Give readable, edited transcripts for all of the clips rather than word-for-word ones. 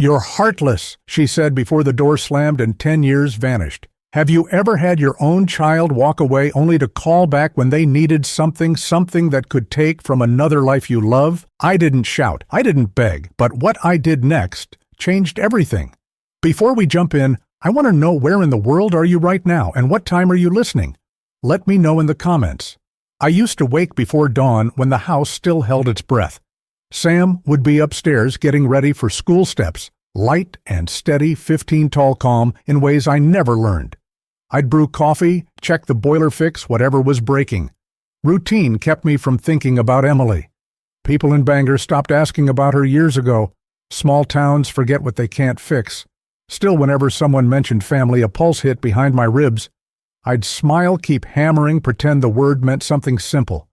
"You're heartless," she said before the door slammed and 10 years vanished. "Have you ever had your own child walk away only to call back when they needed something that could take from another life you love?" I didn't shout, I didn't beg, but what I did next changed everything. Before we jump in, I want to know, where in the world are you right now and what time are you listening? Let me know in the comments. I used to wake before dawn when the house still held its breath. Sam would be upstairs getting ready for school steps, light and steady 15-tall calm in ways I never learned. I'd brew coffee, check the boiler, fix whatever was breaking. Routine kept me from thinking about Emily. People in Bangor stopped asking about her years ago. Small towns forget what they can't fix. Still, whenever someone mentioned family, a pulse hit behind my ribs. I'd smile, keep hammering, pretend the word meant something simple.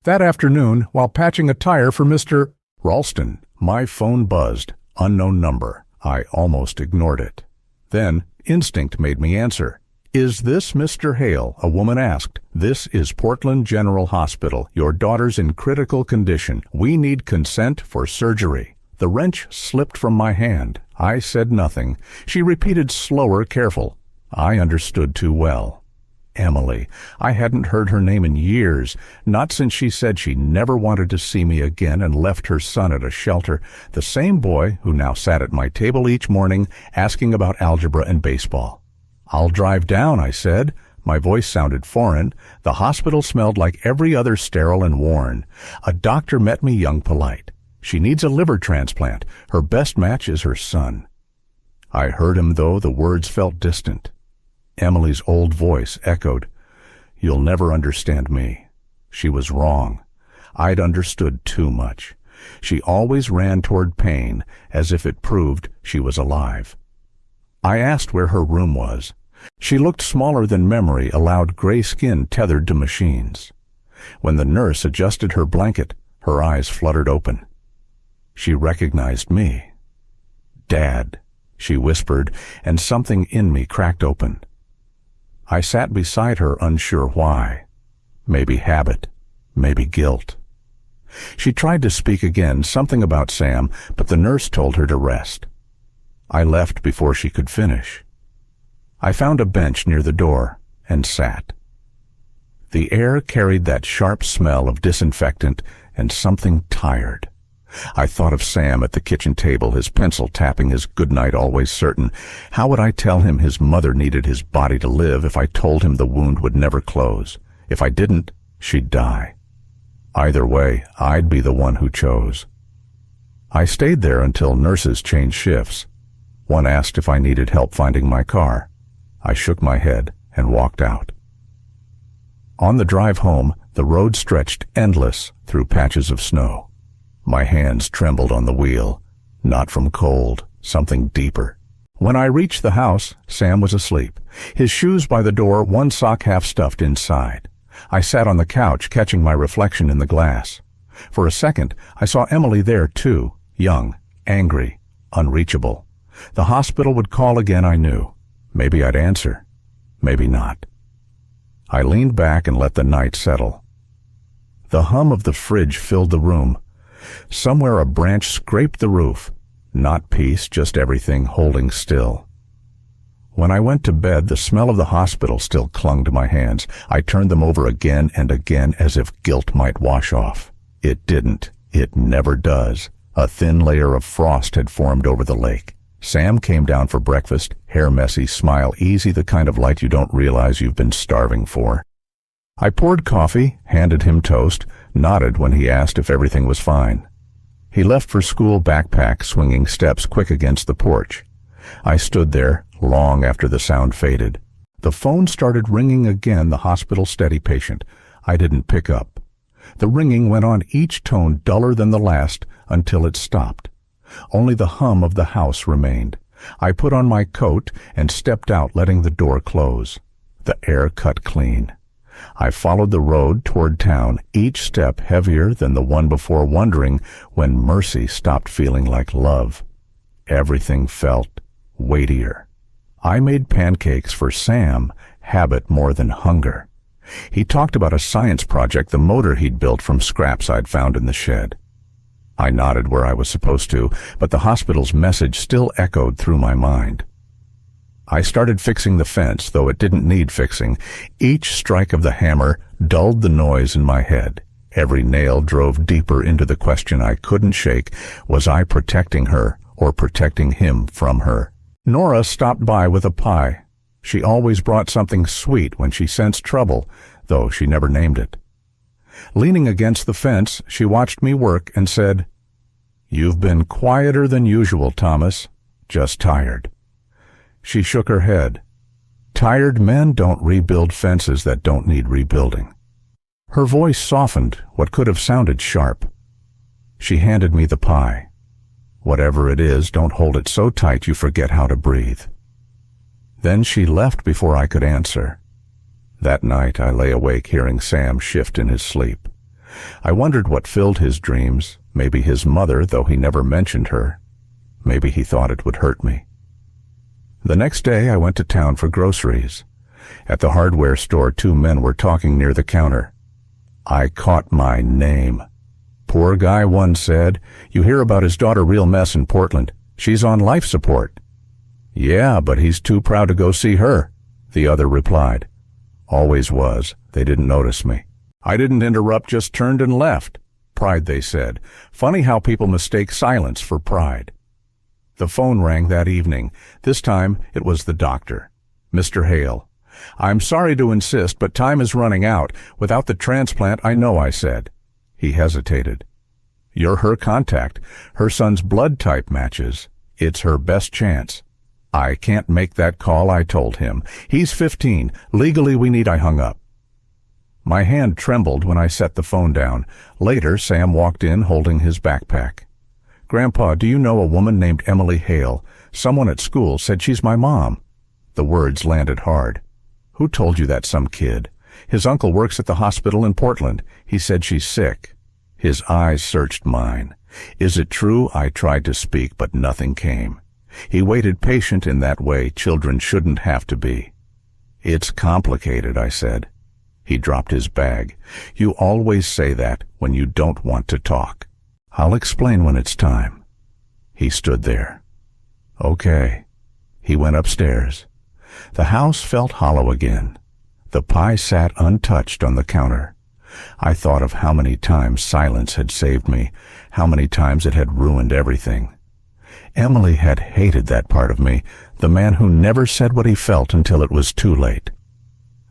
That afternoon, while patching a tire for Mr. Ralston, my phone buzzed. Unknown number. I almost ignored it. Then, instinct made me answer. "Is this Mr. Hale?" a woman asked. "This is Portland General Hospital. Your daughter's in critical condition. We need consent for surgery." The wrench slipped from my hand. I said nothing. She repeated, slower, careful. I understood too well. Emily. I hadn't heard her name in years, not since she said she never wanted to see me again and left her son at a shelter, the same boy who now sat at my table each morning asking about algebra and baseball. "I'll drive down," I said. My voice sounded foreign. The hospital smelled like every other, sterile and worn. A doctor met me, young, polite. "She needs a liver transplant. Her best match is her son." I heard him, though the words felt distant. Emily's old voice echoed, "You'll never understand me." She was wrong. I'd understood too much. She always ran toward pain, as if it proved she was alive. I asked where her room was. She looked smaller than memory allowed, gray skin tethered to machines. When the nurse adjusted her blanket, her eyes fluttered open. She recognized me. "Dad," she whispered, and something in me cracked open. I sat beside her, unsure why. Maybe habit, maybe guilt. She tried to speak again, something about Sam, but the nurse told her to rest. I left before she could finish. I found a bench near the door and sat. The air carried that sharp smell of disinfectant and something tired. I thought of Sam at the kitchen table, his pencil tapping his goodnight always certain. How would I tell him his mother needed his body to live if I told him the wound would never close? If I didn't, she'd die. Either way, I'd be the one who chose. I stayed there until nurses changed shifts. One asked if I needed help finding my car. I shook my head and walked out. On the drive home, the road stretched endless through patches of snow. My hands trembled on the wheel, not from cold, something deeper. When I reached the house, Sam was asleep, his shoes by the door, one sock half stuffed inside. I sat on the couch, catching my reflection in the glass. For a second, I saw Emily there too, young, angry, unreachable. The hospital would call again, I knew. Maybe I'd answer, maybe not. I leaned back and let the night settle. The hum of the fridge filled the room. Somewhere a branch scraped the roof. Not peace, just everything holding still. When I went to bed, the smell of the hospital still clung to my hands. I turned them over again and again as if guilt might wash off. It didn't. It never does. A thin layer of frost had formed over the lake. Sam came down for breakfast, hair messy, smile easy, the kind of light you don't realize you've been starving for. I poured coffee, handed him toast, nodded when he asked if everything was fine. He left for school, backpack swinging, steps quick against the porch. I stood there, long after the sound faded. The phone started ringing again, the hospital steady patient. I didn't pick up. The ringing went on, each tone duller than the last, until it stopped. Only the hum of the house remained. I put on my coat and stepped out, letting the door close. The air cut clean. I followed the road toward town, each step heavier than the one before, wondering when mercy stopped feeling like love. Everything felt weightier. I made pancakes for Sam, habit more than hunger. He talked about a science project, the motor he'd built from scraps I'd found in the shed. I nodded where I was supposed to, but the hospital's message still echoed through my mind. I started fixing the fence, though it didn't need fixing. Each strike of the hammer dulled the noise in my head. Every nail drove deeper into the question I couldn't shake. Was I protecting her or protecting him from her? Nora stopped by with a pie. She always brought something sweet when she sensed trouble, though she never named it. Leaning against the fence, she watched me work and said, "You've been quieter than usual, Thomas. Just tired." She shook her head. Tired men don't rebuild fences that don't need rebuilding. Her voice softened what could have sounded sharp. She handed me the pie. Whatever it is, don't hold it so tight you forget how to breathe. Then she left before I could answer. That night I lay awake hearing Sam shift in his sleep. I wondered what filled his dreams. Maybe his mother, though he never mentioned her. Maybe he thought it would hurt me. The next day I went to town for groceries. At the hardware store, two men were talking near the counter. I caught my name. "Poor guy," one said. "You hear about his daughter, real mess in Portland. She's on life support." "Yeah, but he's too proud to go see her," the other replied. Always was. They didn't notice me. I didn't interrupt, just turned and left. Pride, they said. Funny how people mistake silence for pride. The phone rang that evening. This time it was the doctor. "Mr. Hale. I'm sorry to insist, but time is running out. Without the transplant, I know," I said. He hesitated. "You're her contact. Her son's blood type matches. It's her best chance." "I can't make that call," I told him. "He's 15. Legally we need—" I hung up. My hand trembled when I set the phone down. Later, Sam walked in holding his backpack. "Grandpa, do you know a woman named Emily Hale? Someone at school said she's my mom." The words landed hard. "Who told you that? Some kid. His uncle works at the hospital in Portland. He said she's sick." His eyes searched mine. "Is it true?" I tried to speak, but nothing came. He waited, patient in that way children shouldn't have to be. "It's complicated," I said. He dropped his bag. "You always say that when you don't want to talk." "I'll explain when it's time." He stood there. "Okay." He went upstairs. The house felt hollow again. The pie sat untouched on the counter. I thought of how many times silence had saved me, how many times it had ruined everything. Emily had hated that part of me, the man who never said what he felt until it was too late.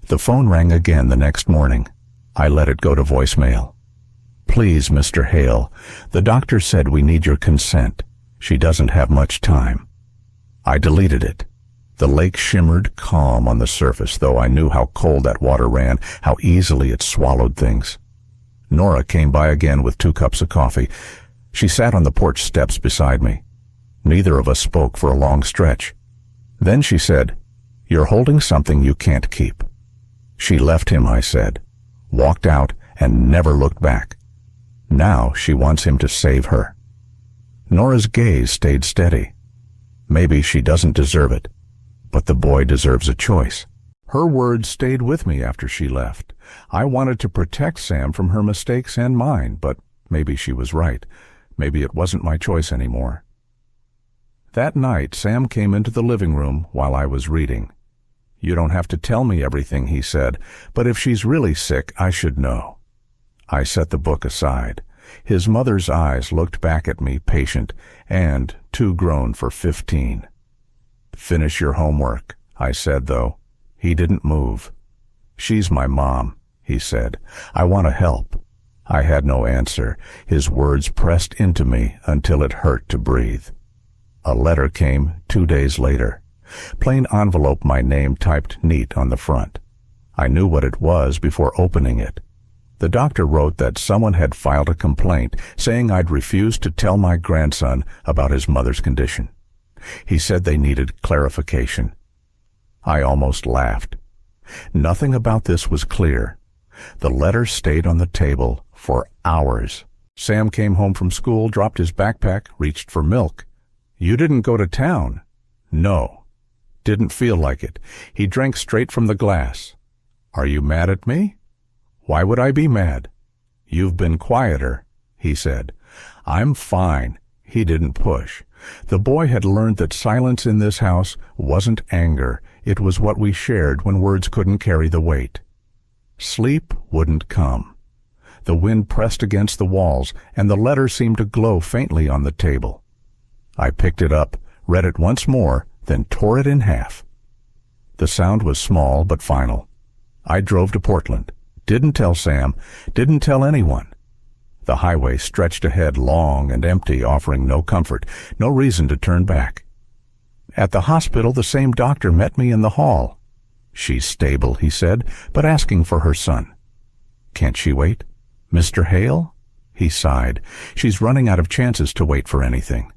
The phone rang again the next morning. I let it go to voicemail. "Please, Mr. Hale, the doctor said we need your consent. She doesn't have much time." I deleted it. The lake shimmered calm on the surface, though I knew how cold that water ran, how easily it swallowed things. Nora came by again with 2 cups of coffee. She sat on the porch steps beside me. Neither of us spoke for a long stretch. Then she said, "You're holding something you can't keep." She left him, I said, walked out and never looked back. Now she wants him to save her. Nora's gaze stayed steady. Maybe she doesn't deserve it, but the boy deserves a choice. Her words stayed with me after she left. I wanted to protect Sam from her mistakes and mine, but maybe she was right. Maybe it wasn't my choice anymore. That night, Sam came into the living room while I was reading. "You don't have to tell me everything," he said, "but if she's really sick, I should know." I set the book aside. His mother's eyes looked back at me, patient and too grown for 15. "Finish your homework," I said, though. He didn't move. "She's my mom," he said. "I want to help." I had no answer. His words pressed into me until it hurt to breathe. A letter came 2 days later. Plain envelope, my name typed neat on the front. I knew what it was before opening it. The doctor wrote that someone had filed a complaint saying I'd refused to tell my grandson about his mother's condition. He said they needed clarification. I almost laughed. Nothing about this was clear. The letter stayed on the table for hours. Sam came home from school, dropped his backpack, reached for milk. "You didn't go to town?" "No." Didn't feel like it. He drank straight from the glass. "Are you mad at me?" "Why would I be mad?" "You've been quieter." he said. I'm fine. He didn't push. The boy had learned that silence in this house wasn't anger. It was what we shared when words couldn't carry the weight. Sleep wouldn't come. The wind pressed against the walls, and the letter seemed to glow faintly on the table. I picked it up, read it once more, then tore it in half. The sound was small but final. I drove to Portland. Didn't tell Sam, didn't tell anyone. The highway stretched ahead long and empty, offering no comfort, no reason to turn back. At the hospital, the same doctor met me in the hall. She's stable, he said, but asking for her son. Can't she wait? Mr. Hale? He sighed. She's running out of chances to wait for anything.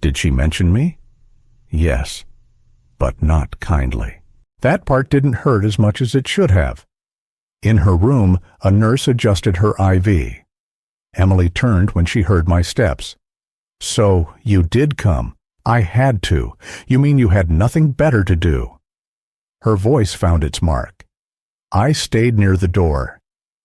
Did she mention me? Yes, but not kindly. That part didn't hurt as much as it should have. In her room, a nurse adjusted her IV. Emily turned when she heard my steps. So, you did come. I had to. You mean you had nothing better to do? Her voice found its mark. I stayed near the door.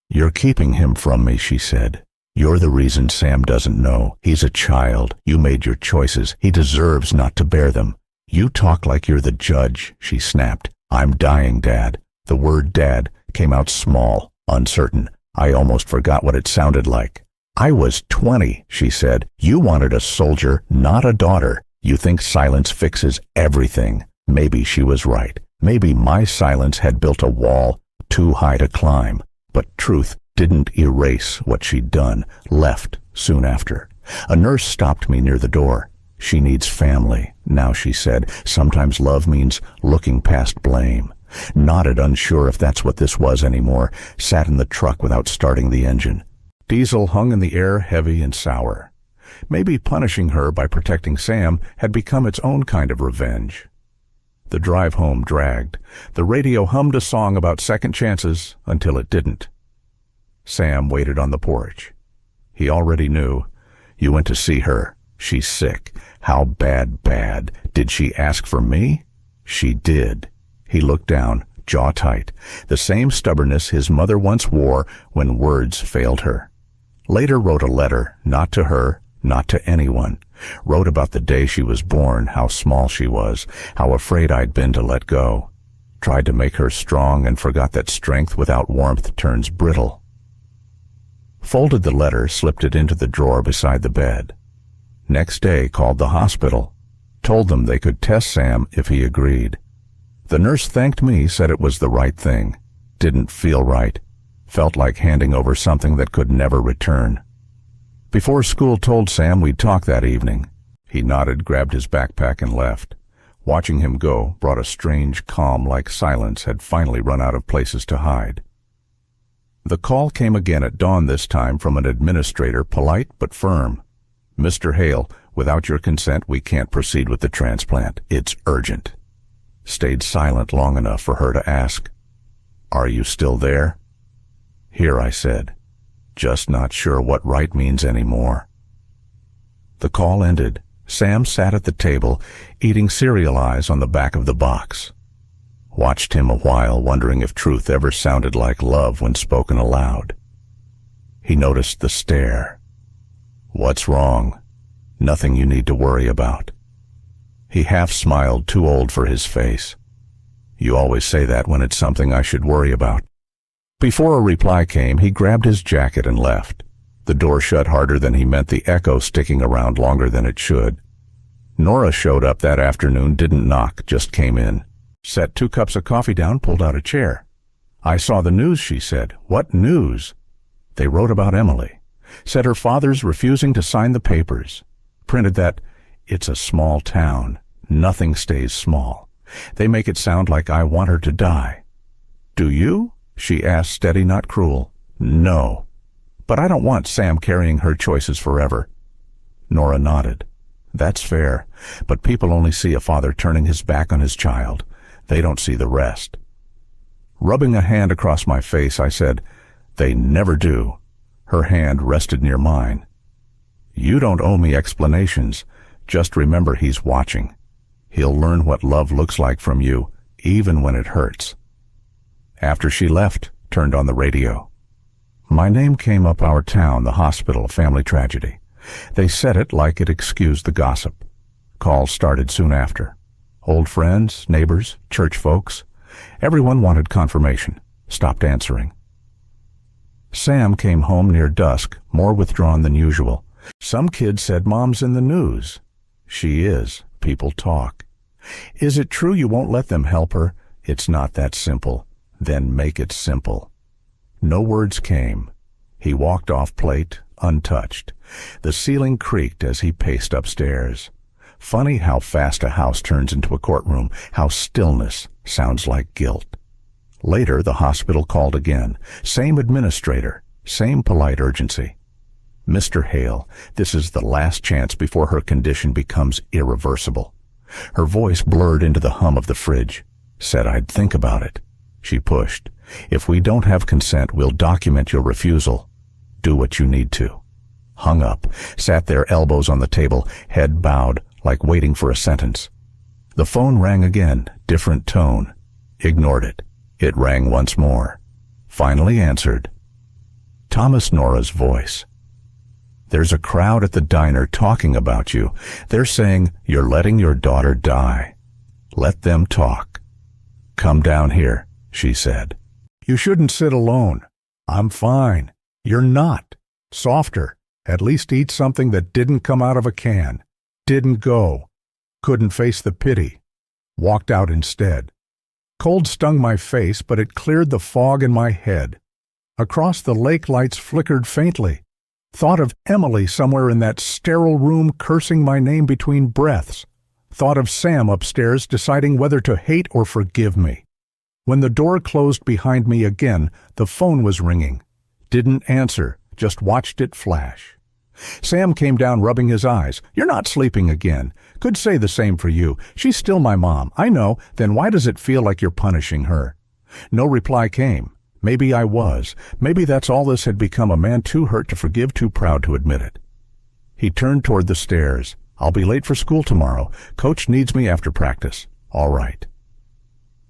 You're keeping him from me, she said. You're the reason Sam doesn't know. He's a child. You made your choices. He deserves not to bear them. You talk like you're the judge, she snapped. I'm dying, Dad. The word Dad came out small, uncertain. I almost forgot what it sounded like. I was 20, she said. You wanted a soldier, not a daughter. You think silence fixes everything. Maybe she was right. Maybe my silence had built a wall too high to climb. But truth didn't erase what she'd done, left soon after. A nurse stopped me near the door. She needs family, now, she said. Sometimes love means looking past blame. Nodded, unsure if that's what this was anymore. Sat in the truck without starting the engine. Diesel hung in the air, heavy and sour. Maybe punishing her by protecting Sam had become its own kind of revenge. The drive home dragged. The radio hummed a song about second chances until it didn't. Sam waited on the porch. He already knew. You went to see her. She's sick. How bad? Did she ask for me? She did. He looked down, jaw tight. The same stubbornness his mother once wore when words failed her. Later wrote a letter, not to her, not to anyone. Wrote about the day she was born, how small she was, how afraid I'd been to let go. Tried to make her strong and forgot that strength without warmth turns brittle. Folded the letter, slipped it into the drawer beside the bed. Next day called the hospital. Told them they could test Sam if he agreed. The nurse thanked me, said it was the right thing. Didn't feel right. Felt like handing over something that could never return. Before school told Sam we'd talk that evening. He nodded, grabbed his backpack and left. Watching him go brought a strange calm, like silence had finally run out of places to hide. The call came again at dawn, this time from an administrator, polite but firm. Mr. Hale, without your consent, we can't proceed with the transplant. It's urgent. Stayed silent long enough for her to ask, Are you still there? Here, I said. Just not sure what right means anymore. The call ended. Sam sat at the table, eating cereal eyes on the back of the box. Watched him a while, wondering if truth ever sounded like love when spoken aloud. He noticed the stare. What's wrong? Nothing you need to worry about. He half smiled, too old for his face. You always say that when it's something I should worry about. Before a reply came, he grabbed his jacket and left. The door shut harder than he meant, the echo sticking around longer than it should. Nora showed up that afternoon, didn't knock, just came in. Set 2 cups of coffee down, pulled out a chair. I saw the news, she said. What news? They wrote about Emily. Said her father's refusing to sign the papers. Printed that it's a small town. Nothing stays small. They make it sound like I want her to die. Do you? She asked, steady, not cruel. No. But I don't want Sam carrying her choices forever. Nora nodded. That's fair, but people only see a father turning his back on his child. They don't see the rest. Rubbing a hand across my face, I said, They never do. Her hand rested near mine. You don't owe me explanations. Just remember he's watching. He'll learn what love looks like from you, even when it hurts. After she left, turned on the radio. My name came up our town, the hospital, family tragedy. They said it like it excused the gossip. Calls started soon after. Old friends, neighbors, church folks. Everyone wanted confirmation. Stopped answering. Sam came home near dusk, more withdrawn than usual. Some kid said Mom's in the news. She is. People talk. Is it true you won't let them help her? It's not that simple. Then make it simple. No words came. He walked off plate, untouched. The ceiling creaked as he paced upstairs. Funny how fast a house turns into a courtroom, how stillness sounds like guilt. Later, the hospital called again. Same administrator, same polite urgency. Mr. Hale, this is the last chance before her condition becomes irreversible. Her voice blurred into the hum of the fridge. Said I'd think about it. She pushed. If we don't have consent, we'll document your refusal. Do what you need to. Hung up, sat there, elbows on the table, head bowed, like waiting for a sentence. The phone rang again, different tone. Ignored it. It rang once more. Finally answered. Thomas Nora's voice. There's a crowd at the diner talking about you. They're saying you're letting your daughter die. Let them talk. Come down here, she said. You shouldn't sit alone. I'm fine. You're not. Softer. At least eat something that didn't come out of a can. Didn't go. Couldn't face the pity. Walked out instead. Cold stung my face, but it cleared the fog in my head. Across the lake lights flickered faintly. Thought of Emily somewhere in that sterile room cursing my name between breaths. Thought of Sam upstairs deciding whether to hate or forgive me. When the door closed behind me again, the phone was ringing. Didn't answer, just watched it flash. Sam came down rubbing his eyes. You're not sleeping again. Could say the same for you. She's still my mom. I know. Then why does it feel like you're punishing her? No reply came. Maybe I was. Maybe that's all this had become, a man too hurt to forgive, too proud to admit it. He turned toward the stairs. I'll be late for school tomorrow. Coach needs me after practice. All right.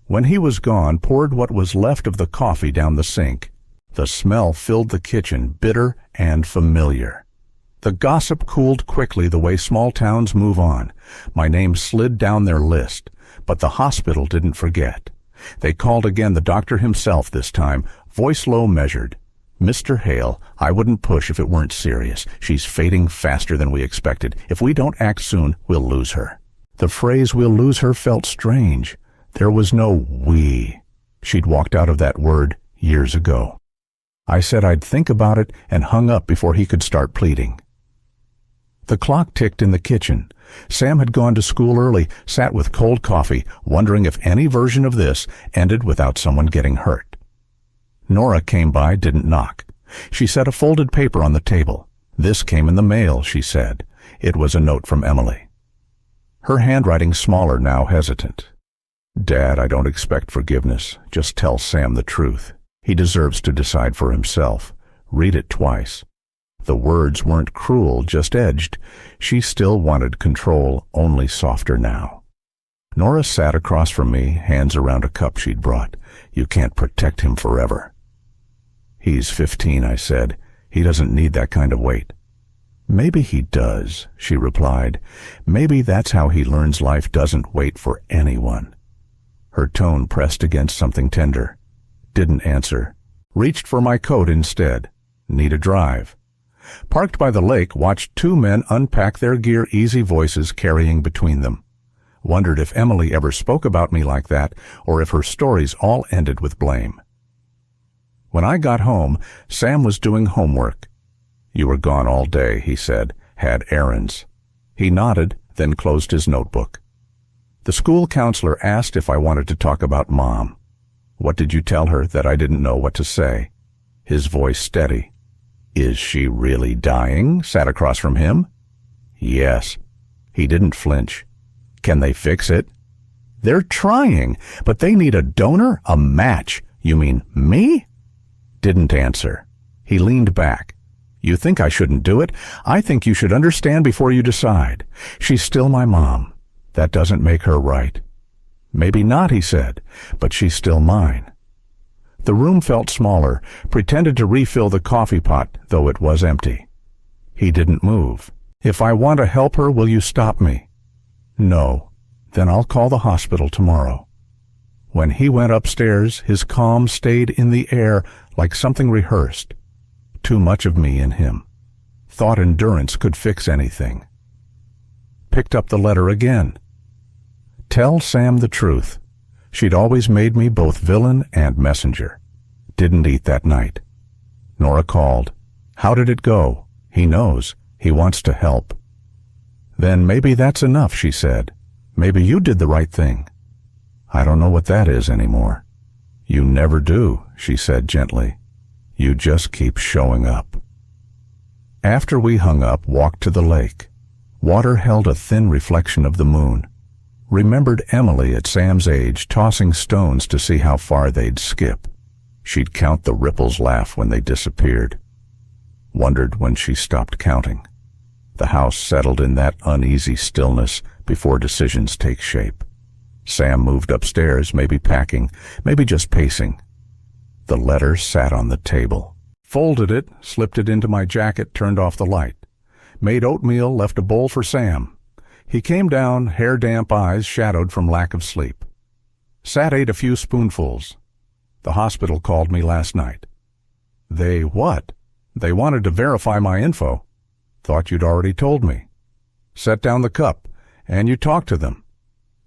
When he was gone, poured what was left of the coffee down the sink. The smell filled the kitchen, bitter and familiar. The gossip cooled quickly the way small towns move on. My name slid down their list, but the hospital didn't forget. They called again, the doctor himself this time, voice low, measured. Mr. Hale, I wouldn't push if it weren't serious. She's fading faster than we expected. If we don't act soon, we'll lose her. The phrase we'll lose her felt strange. There was no we. She'd walked out of that word years ago. I said I'd think about it and hung up before he could start pleading. The clock ticked in the kitchen. Sam had gone to school early, sat with cold coffee, wondering if any version of this ended without someone getting hurt. Nora came by, didn't knock. She set a folded paper on the table. This came in the mail, she said. It was a note from Emily. Her handwriting smaller now, hesitant. Dad, I don't expect forgiveness. Just tell Sam the truth. He deserves to decide for himself. Read it twice. The words weren't cruel, just edged. She still wanted control, only softer now. Nora sat across from me, hands around a cup she'd brought. You can't protect him forever. He's 15, I said. He doesn't need that kind of weight. Maybe he does, she replied. Maybe that's how he learns life doesn't wait for anyone. Her tone pressed against something tender. Didn't answer. Reached for my coat instead. Need a drive. Parked by the lake, watched two men unpack their gear, easy voices carrying between them. Wondered if Emily ever spoke about me like that, or if her stories all ended with blame. When I got home, Sam was doing homework. You were gone all day, he said. Had errands. He nodded, then closed his notebook. The school counselor asked if I wanted to talk about Mom. What did you tell her that I didn't know what to say? His voice steady. Is she really dying? Sat across from him. Yes. He didn't flinch. Can they fix it? They're trying, but they need a donor, a match. You mean me? Didn't answer. He leaned back. You think I shouldn't do it? I think you should understand before you decide. She's still my mom. That doesn't make her right. Maybe not, he said, but she's still mine. The room felt smaller, pretended to refill the coffee pot, though it was empty. He didn't move. If I want to help her, will you stop me? No. Then I'll call the hospital tomorrow. When he went upstairs, his calm stayed in the air like something rehearsed. Too much of me in him. Thought endurance could fix anything. Picked up the letter again. Tell Sam the truth. She'd always made me both villain and messenger. Didn't eat that night. Nora called. How did it go? He knows. He wants to help. Then maybe that's enough, she said. Maybe you did the right thing. I don't know what that is anymore. You never do, she said gently. You just keep showing up. After we hung up, walked to the lake. Water held a thin reflection of the moon. Remembered Emily at Sam's age tossing stones to see how far they'd skip. She'd count the ripples laugh when they disappeared. Wondered when she stopped counting. The house settled in that uneasy stillness before decisions take shape. Sam moved upstairs, maybe packing, maybe just pacing. The letter sat on the table. Folded it, slipped it into my jacket, turned off the light. Made oatmeal, left a bowl for Sam. He came down, hair-damp eyes shadowed from lack of sleep. Sat, ate a few spoonfuls. The hospital called me last night. They what? They wanted to verify my info. Thought you'd already told me. Set down the cup, and you talked to them.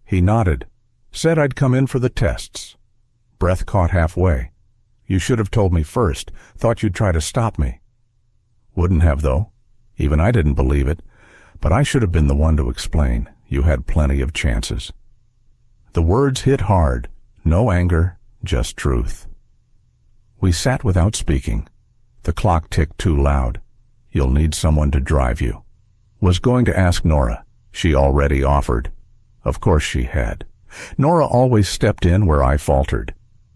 He nodded. Said I'd come in for the tests. Breath caught halfway. You should have told me first. Thought you'd try to stop me. Wouldn't have, though. Even I didn't believe it. But I should have been the one to explain. You had plenty of chances. The words hit hard. No anger, just truth. We sat without speaking. The clock ticked too loud. You'll need someone to drive you. Was going to ask Nora. She already offered. Of course she had. Nora always stepped in where I faltered.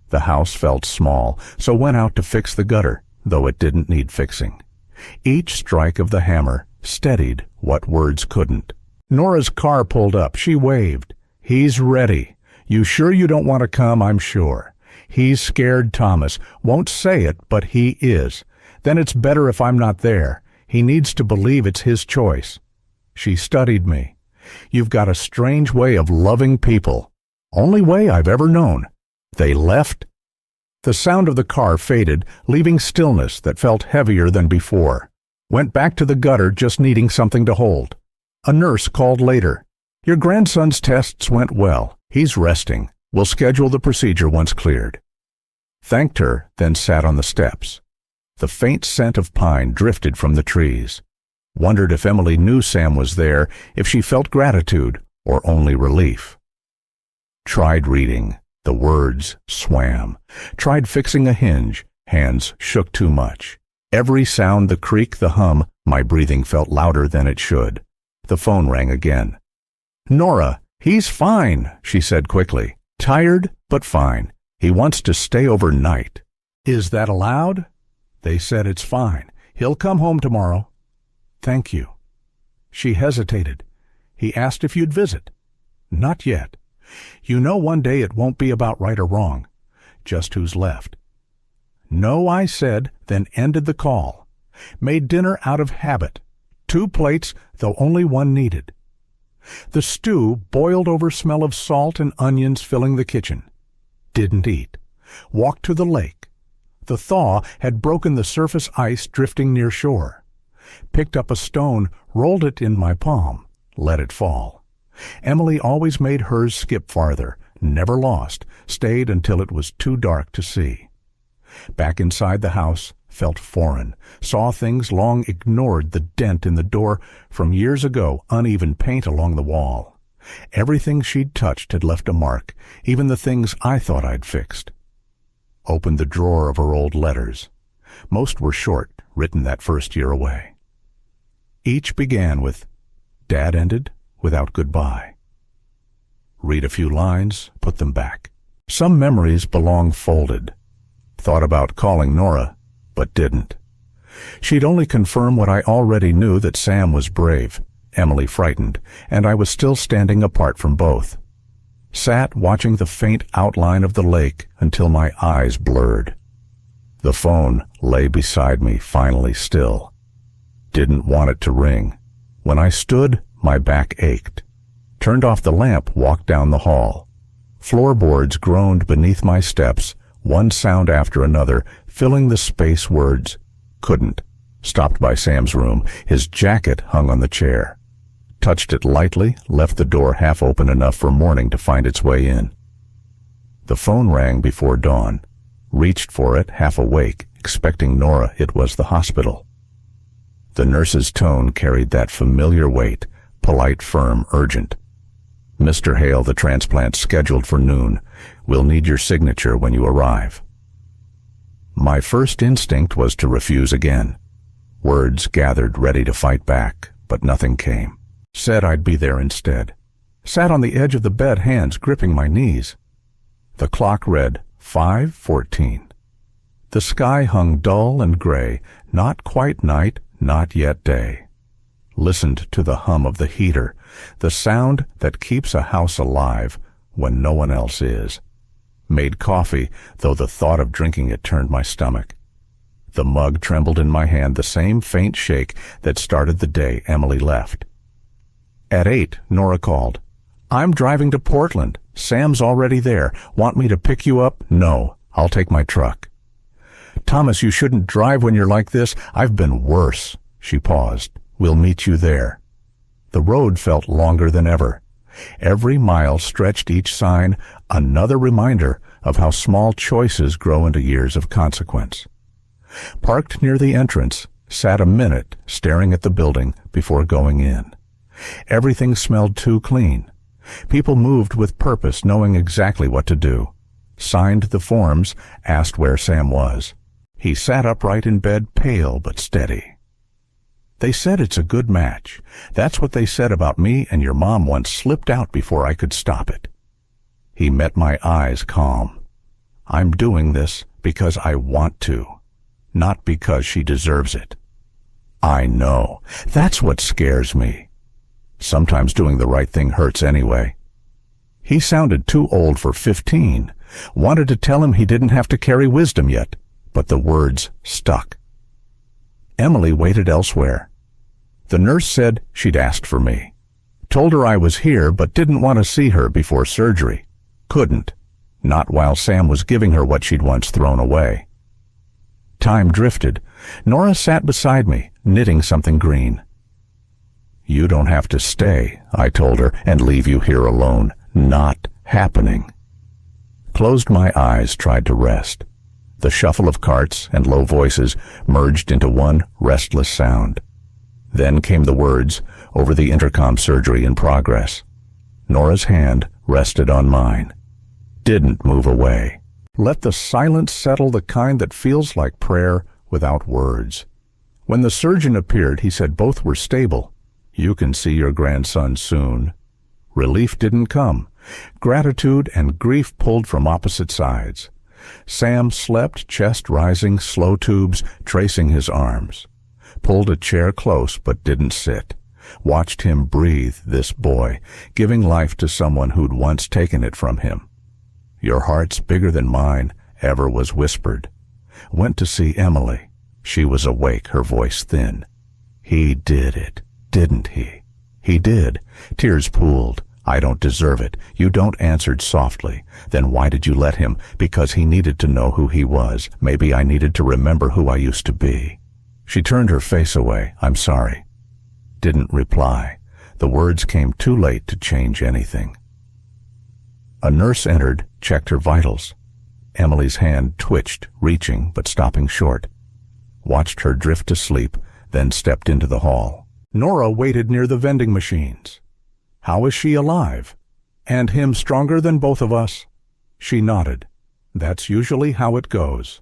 The house felt small, so went out to fix the gutter, though it didn't need fixing. Each strike of the hammer steadied what words couldn't. Nora's car pulled up. She waved. He's ready. You sure you don't want to come? I'm sure. He's scared, Thomas. Won't say it, but he is. Then it's better if I'm not there. He needs to believe it's his choice. She studied me. You've got a strange way of loving people. Only way I've ever known. They left. The sound of the car faded, leaving stillness that felt heavier than before. Went back to the gutter, just needing something to hold. A nurse called later. Your grandson's tests went well. He's resting. We'll schedule the procedure once cleared. Thanked her, then sat on the steps. The faint scent of pine drifted from the trees. Wondered if Emily knew Sam was there, if she felt gratitude or only relief. Tried reading. The words swam. Tried fixing a hinge. Hands shook too much. Every sound, the creak, the hum, my breathing felt louder than it should. The phone rang again. Nora, he's fine, she said quickly. Tired, but fine. He wants to stay overnight. Is that allowed? They said it's fine. He'll come home tomorrow. Thank you. She hesitated. He asked if you'd visit. Not yet. You know one day it won't be about right or wrong, just who's left. No, I said, then ended the call. Made dinner out of habit. 2 plates, though only one needed. The stew boiled over, smell of salt and onions filling the kitchen. Didn't eat. Walked to the lake. The thaw had broken the surface ice drifting near shore. Picked up a stone, rolled it in my palm, let it fall. Emily always made hers skip farther, never lost, stayed until it was too dark to see. Back inside the house, felt foreign, saw things long ignored, the dent in the door from years ago, uneven paint along the wall. Everything she'd touched had left a mark, even the things I thought I'd fixed. Opened the drawer of her old letters. Most were short, written that first year away. Each began with, Dad, ended without goodbye. Read a few lines, put them back. Some memories belong folded. Thought about calling Nora, but didn't. She'd only confirm what I already knew, that Sam was brave, Emily frightened, and I was still standing apart from both. Sat watching the faint outline of the lake until my eyes blurred. The phone lay beside me, finally still. Didn't want it to ring. When I stood, my back ached. Turned off the lamp, walked down the hall. Floorboards groaned beneath my steps, one sound after another, filling the space. Words couldn't. Stopped by Sam's room. His jacket hung on the chair. Touched it lightly, left the door half open enough for morning to find its way in. The phone rang before dawn. Reached for it, half awake, expecting Nora. It was the hospital. The nurse's tone carried that familiar weight, polite, firm, urgent. "Mr. Hale, the transplant's scheduled for noon. We'll need your signature when you arrive." My first instinct was to refuse again. Words gathered ready to fight back, but nothing came. Said I'd be there instead. Sat on the edge of the bed, hands gripping my knees. The clock read 5:14. The sky hung dull and gray, not quite night, not yet day. Listened to the hum of the heater, the sound that keeps a house alive when no one else is. Made coffee, though the thought of drinking it turned my stomach. The mug trembled in my hand, the same faint shake that started the day Emily left. At 8, Nora called. "I'm driving to Portland. Sam's already there. Want me to pick you up?" "No, I'll take my truck." "Thomas, you shouldn't drive when you're like this. I've been worse." She paused. "We'll meet you there." The road felt longer than ever. Every mile stretched each sign, another reminder of how small choices grow into years of consequence. Parked near the entrance, sat a minute staring at the building before going in. Everything smelled too clean. People moved with purpose, knowing exactly what to do. Signed the forms, asked where Sam was. He sat upright in bed, pale but steady. "They said it's a good match. That's what they said about me, and your mom once slipped out before I could stop it." He met my eyes, calm. "I'm doing this because I want to, not because she deserves it." "I know. That's what scares me." Sometimes doing the right thing hurts anyway. He sounded too old for 15. Wanted to tell him he didn't have to carry wisdom yet, but the words stuck. Emily waited elsewhere. The nurse said she'd asked for me. Told her I was here, but didn't want to see her before surgery. Couldn't. Not while Sam was giving her what she'd once thrown away. Time drifted. Nora sat beside me, knitting something green. "You don't have to stay," I told her, "and leave you here alone. Not happening." Closed my eyes, tried to rest. The shuffle of carts and low voices merged into one restless sound. Then came the words over the intercom, "Surgery in progress." Nora's hand rested on mine. Didn't move away. Let the silence settle, the kind that feels like prayer without words. When the surgeon appeared, he said both were stable. "You can see your grandson soon." Relief didn't come. Gratitude and grief pulled from opposite sides. Sam slept, chest rising, slow tubes tracing his arms. Pulled a chair close but didn't sit. Watched him breathe, this boy, giving life to someone who'd once taken it from him. "Your heart's bigger than mine," ever was whispered. Went to see Emily. She was awake, her voice thin. "He did it, didn't he?" "He did." Tears pooled. "I don't deserve it." "You don't," answered softly. "Then why did you let him?" "Because he needed to know who he was. Maybe I needed to remember who I used to be." She turned her face away. "I'm sorry." Didn't reply. The words came too late to change anything. A nurse entered, checked her vitals. Emily's hand twitched, reaching but stopping short. Watched her drift to sleep, then stepped into the hall. Nora waited near the vending machines. "How is she alive? And him stronger than both of us?" She nodded. "That's usually how it goes."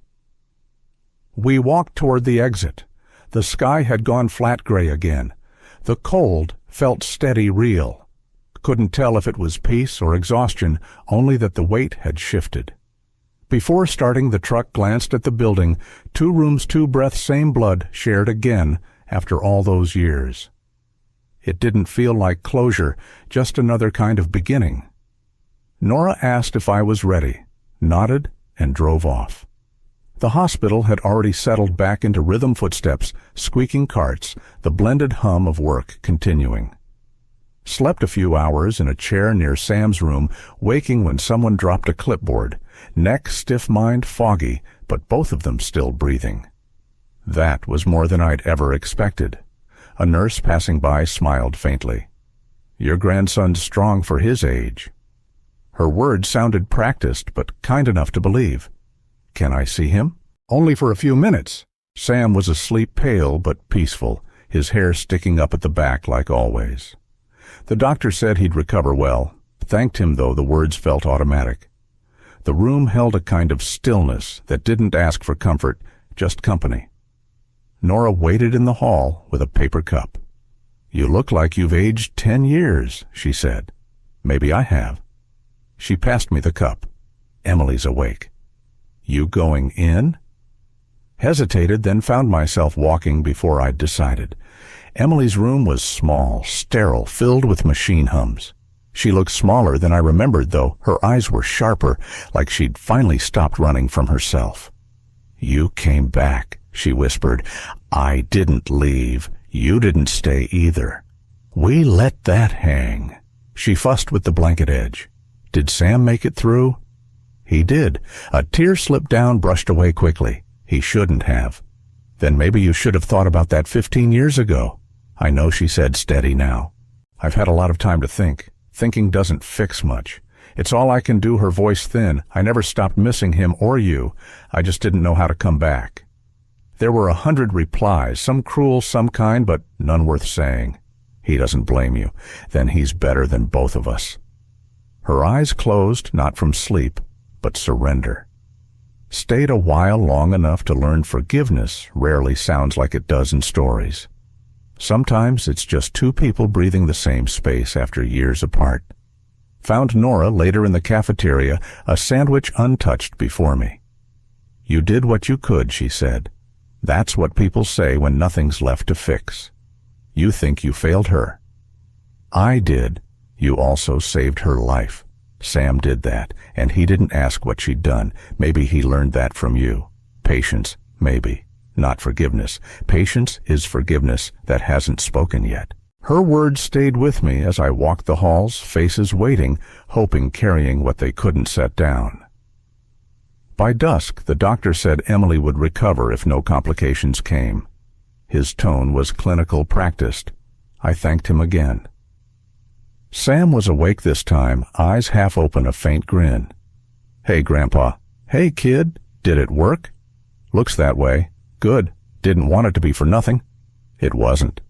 We walked toward the exit. The sky had gone flat gray again. The cold felt steady, real. Couldn't tell if it was peace or exhaustion, only that the weight had shifted. Before starting, the truck glanced at the building. 2 rooms, 2 breaths, same blood, shared again after all those years. It didn't feel like closure, just another kind of beginning. Nora asked if I was ready, nodded, and drove off. The hospital had already settled back into rhythm footsteps, squeaking carts, the blended hum of work continuing. Slept a few hours in a chair near Sam's room, waking when someone dropped a clipboard, neck stiff, mind foggy, but both of them still breathing. That was more than I'd ever expected. A nurse passing by smiled faintly. "Your grandson's strong for his age." Her words sounded practiced, but kind enough to believe. "Can I see him?" "Only for a few minutes." Sam was asleep, pale but peaceful, his hair sticking up at the back like always. The doctor said he'd recover well, thanked him though the words felt automatic. The room held a kind of stillness that didn't ask for comfort, just company. Nora waited in the hall with a paper cup. "You look like you've aged 10 years, she said. "Maybe I have." She passed me the cup. "Emily's awake." "You going in?" Hesitated, then found myself walking before I'd decided. Emily's room was small, sterile, filled with machine hums. She looked smaller than I remembered, though. Her eyes were sharper, like she'd finally stopped running from herself. "You came back," she whispered. "I didn't leave. You didn't stay either. We let that hang." She fussed with the blanket edge. "Did Sam make it through?" "He did." A tear slipped down, brushed away quickly. "He shouldn't have." "Then maybe you should have thought about that 15 years ago. "I know," she said, steady now. "I've had a lot of time to think. Thinking doesn't fix much. It's all I can do," her voice thin. "I never stopped missing him or you. I just didn't know how to come back." There were 100 replies, some cruel, some kind, but none worth saying. "He doesn't blame you. Then he's better than both of us." Her eyes closed, not from sleep, but surrender. Stayed a while, long enough to learn forgiveness rarely sounds like it does in stories. Sometimes it's just two people breathing the same space after years apart. Found Nora later in the cafeteria, a sandwich untouched before me. "You did what you could," she said. "That's what people say when nothing's left to fix. You think you failed her. I did. You also saved her life. Sam did that, and he didn't ask what she'd done. Maybe he learned that from you. Patience, maybe. Not forgiveness. Patience is forgiveness that hasn't spoken yet." Her words stayed with me as I walked the halls, faces waiting, hoping, carrying what they couldn't set down. By dusk, the doctor said Emily would recover if no complications came. His tone was clinical, practiced. I thanked him again. Sam was awake this time, eyes half open, a faint grin. "Hey, Grandpa." "Hey, kid. Did it work?" "Looks that way." "Good. Didn't want it to be for nothing." "It wasn't."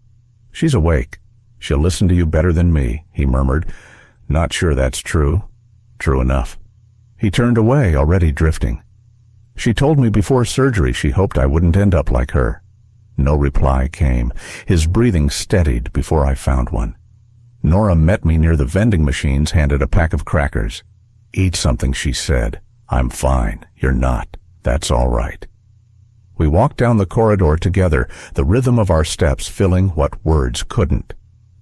"She's awake. She'll listen to you better than me," he murmured. "Not sure that's true." "True enough." He turned away, already drifting. "She told me before surgery she hoped I wouldn't end up like her." No reply came. His breathing steadied before I found one. Nora met me near the vending machines, handed a pack of crackers. "Eat something," she said. "I'm fine. You're not. That's all right." We walked down the corridor together, the rhythm of our steps filling what words couldn't.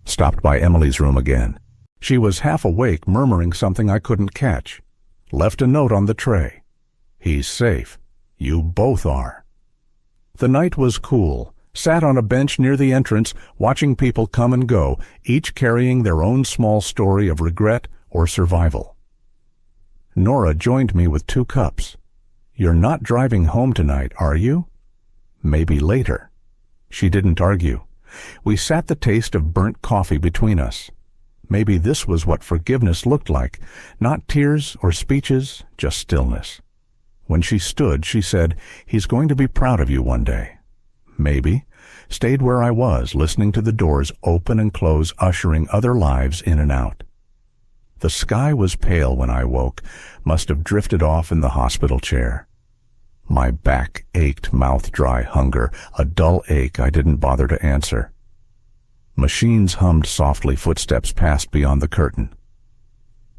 Stopped by Emily's room again. She was half awake, murmuring something I couldn't catch. Left a note on the tray. "He's safe. You both are." The night was cool. Sat on a bench near the entrance, watching people come and go, each carrying their own small story of regret or survival. Nora joined me with 2 cups. "You're not driving home tonight, are you?" "Maybe later." She didn't argue. We sat, the taste of burnt coffee between us. Maybe this was what forgiveness looked like. Not tears or speeches, just stillness. When she stood, she said, "He's going to be proud of you one day." Maybe. Stayed where I was, listening to the doors open and close, ushering other lives in and out. The sky was pale when I woke, must have drifted off in the hospital chair. My back ached, mouth dry, hunger, a dull ache I didn't bother to answer. Machines hummed softly, footsteps passed beyond the curtain.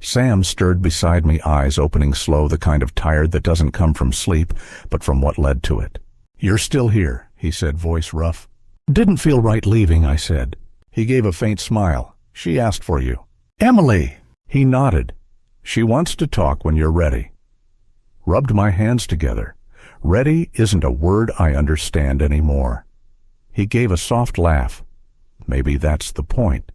Sam stirred beside me, eyes opening slow, the kind of tired that doesn't come from sleep, but from what led to it. "You're still here," he said, voice rough. "Didn't feel right leaving," I said. He gave a faint smile. "She asked for you." "Emily!" He nodded. She wants to talk when you're ready. Rubbed my hands together. Ready isn't a word I understand anymore. He gave a soft laugh. Maybe that's the point.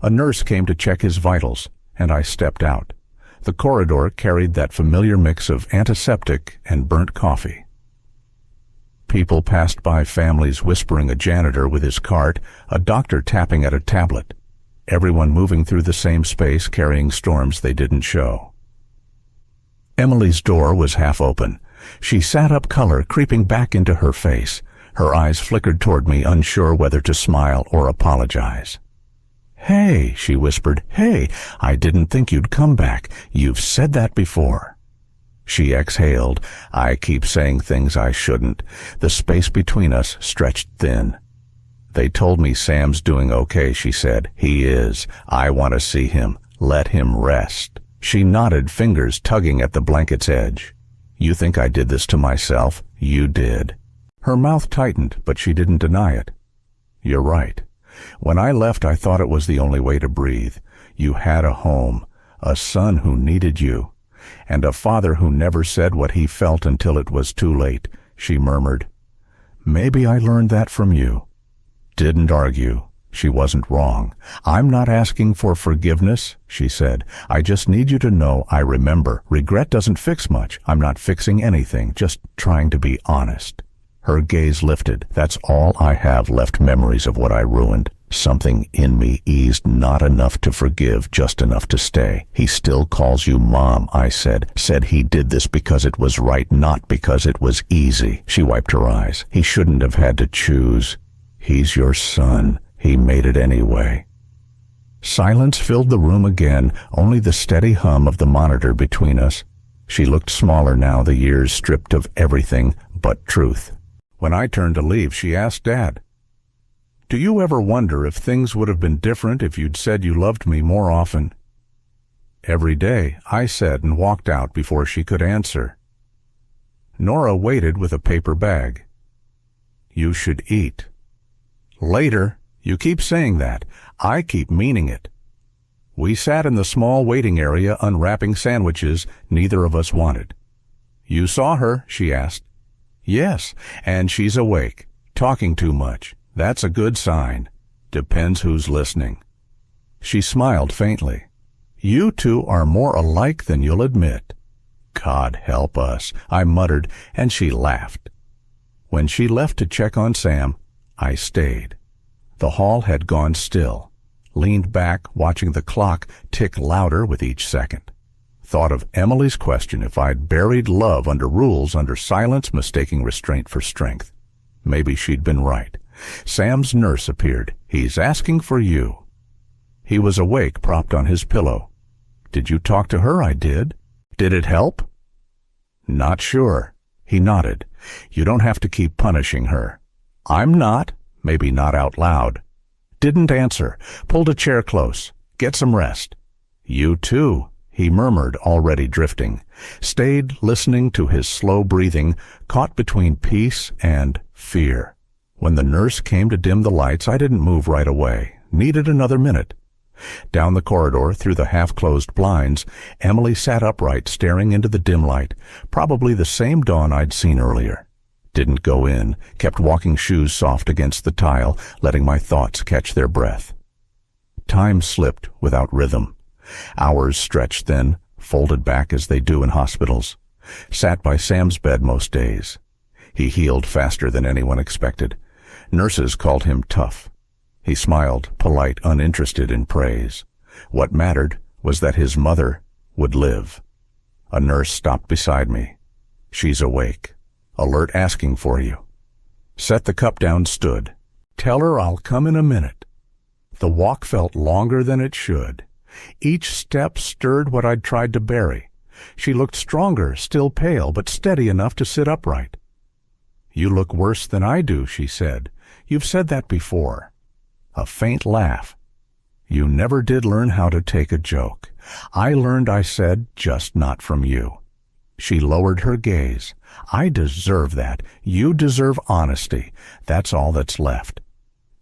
A nurse came to check his vitals, and I stepped out. The corridor carried that familiar mix of antiseptic and burnt coffee. People passed by, families whispering, a janitor with his cart, a doctor tapping at a tablet. Everyone moving through the same space, carrying storms they didn't show. Emily's door was half open. She sat up, color creeping back into her face. Her eyes flickered toward me, unsure whether to smile or apologize. "Hey," she whispered. "Hey, I didn't think you'd come back. You've said that before." She exhaled. "I keep saying things I shouldn't." The space between us stretched thin. "They told me Sam's doing okay," she said. "He is. I want to see him. Let him rest." She nodded, fingers tugging at the blanket's edge. "You think I did this to myself? You did." Her mouth tightened, but she didn't deny it. "You're right. When I left, I thought it was the only way to breathe. You had a home, a son who needed you, and a father who never said what he felt until it was too late," she murmured. "Maybe I learned that from you." Didn't argue. She wasn't wrong. "I'm not asking for forgiveness," she said. "I just need you to know I remember. Regret doesn't fix much. I'm not fixing anything, just trying to be honest." Her gaze lifted. "That's all I have left, memories of what I ruined." Something in me eased, not enough to forgive, just enough to stay. "He still calls you Mom," I said. "Said he did this because it was right, not because it was easy." She wiped her eyes. "He shouldn't have had to choose. He's your son. He made it anyway." Silence filled the room again, only the steady hum of the monitor between us. She looked smaller now, the years stripped of everything but truth. When I turned to leave, she asked Dad, "Do you ever wonder if things would have been different if you'd said you loved me more often?" "Every day," I said, and walked out before she could answer. Nora waited with a paper bag. "You should eat." "Later. You keep saying that. I keep meaning it." We sat in the small waiting area unwrapping sandwiches neither of us wanted. "You saw her?" she asked. "Yes, and she's awake. Talking too much. That's a good sign. Depends who's listening." She smiled faintly. "You two are more alike than you'll admit." "God help us," I muttered, and she laughed. When she left to check on Sam, I stayed. The hall had gone still. Leaned back, watching the clock tick louder with each second. Thought of Emily's question if I'd buried love under rules, under silence, mistaking restraint for strength. Maybe she'd been right. Sam's nurse appeared. "He's asking for you." He was awake, propped on his pillow. "Did you talk to her?" I did. "Did it help?" "Not sure." He nodded. "You don't have to keep punishing her." "I'm not." Maybe not out loud. Didn't answer. Pulled a chair close. "Get some rest." "You too," he murmured, already drifting. Stayed, listening to his slow breathing, caught between peace and fear. When the nurse came to dim the lights, I didn't move right away. Needed another minute. Down the corridor, through the half-closed blinds, Emily sat upright, staring into the dim light, probably the same dawn I'd seen earlier. Didn't go in, kept walking, shoes soft against the tile, letting my thoughts catch their breath. Time slipped without rhythm. Hours stretched then, folded back as they do in hospitals. Sat by Sam's bed most days. He healed faster than anyone expected. Nurses called him tough. He smiled, polite, uninterested in praise. What mattered was that his mother would live. A nurse stopped beside me. "She's awake. Alert, asking for you." Set the cup down, stood. "Tell her I'll come in a minute." The walk felt longer than it should. Each step stirred what I'd tried to bury. She looked stronger, still pale, but steady enough to sit upright. "You look worse than I do," she said. "You've said that before." A faint laugh. "You never did learn how to take a joke." "I learned," I said, "just not from you." She lowered her gaze. "I deserve that. You deserve honesty. That's all that's left."